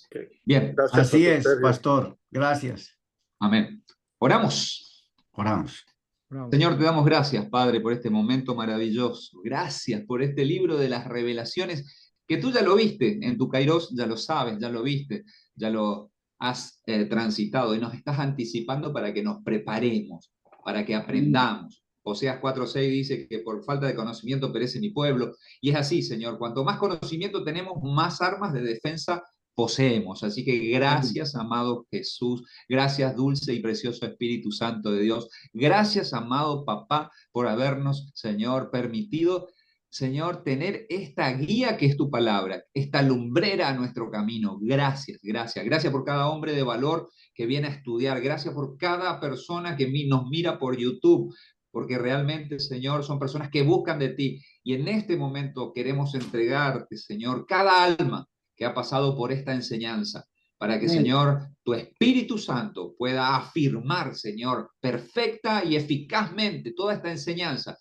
Okay. Bien. Gracias, así pastor es, Sergio. pastor. Gracias. Amén. Oramos. Oramos. Señor, te damos gracias, Padre, por este momento maravilloso. Gracias por este libro de las revelaciones que tú ya lo viste en tu Kairos, ya lo sabes, ya lo viste, ya lo has transitado y nos estás anticipando para que nos preparemos para que aprendamos. Oseas 4:6 dice que por falta de conocimiento perece mi pueblo. Y es así, Señor. Cuanto más conocimiento tenemos, más armas de defensa poseemos. Así que gracias, amado Jesús. Gracias, dulce y precioso Espíritu Santo de Dios. Gracias, amado Papá, por habernos, Señor, permitido, Señor, tener esta guía que es tu palabra, esta lumbrera a nuestro camino. Gracias, gracias. Gracias por cada hombre de valor que viene a estudiar. Gracias por cada persona que nos mira por YouTube, porque realmente, Señor, son personas que buscan de ti. Y en este momento queremos entregarte, Señor, cada alma que ha pasado por esta enseñanza, para que, Señor, tu Espíritu Santo pueda afirmar, Señor, perfecta y eficazmente toda esta enseñanza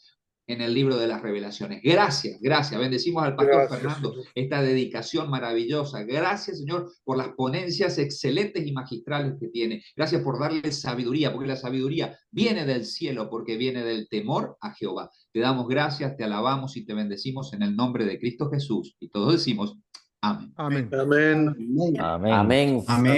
en el libro de las revelaciones. Gracias, gracias. Bendecimos al pastor Fernando, esta dedicación maravillosa. Gracias, Señor, por las ponencias excelentes y magistrales que tiene. Gracias por darle sabiduría, porque la sabiduría viene del cielo, porque viene del temor a Jehová. Te damos gracias, te alabamos y te bendecimos en el nombre de Cristo Jesús. Y todos decimos amén. Amén. Amén. Amén. Amén.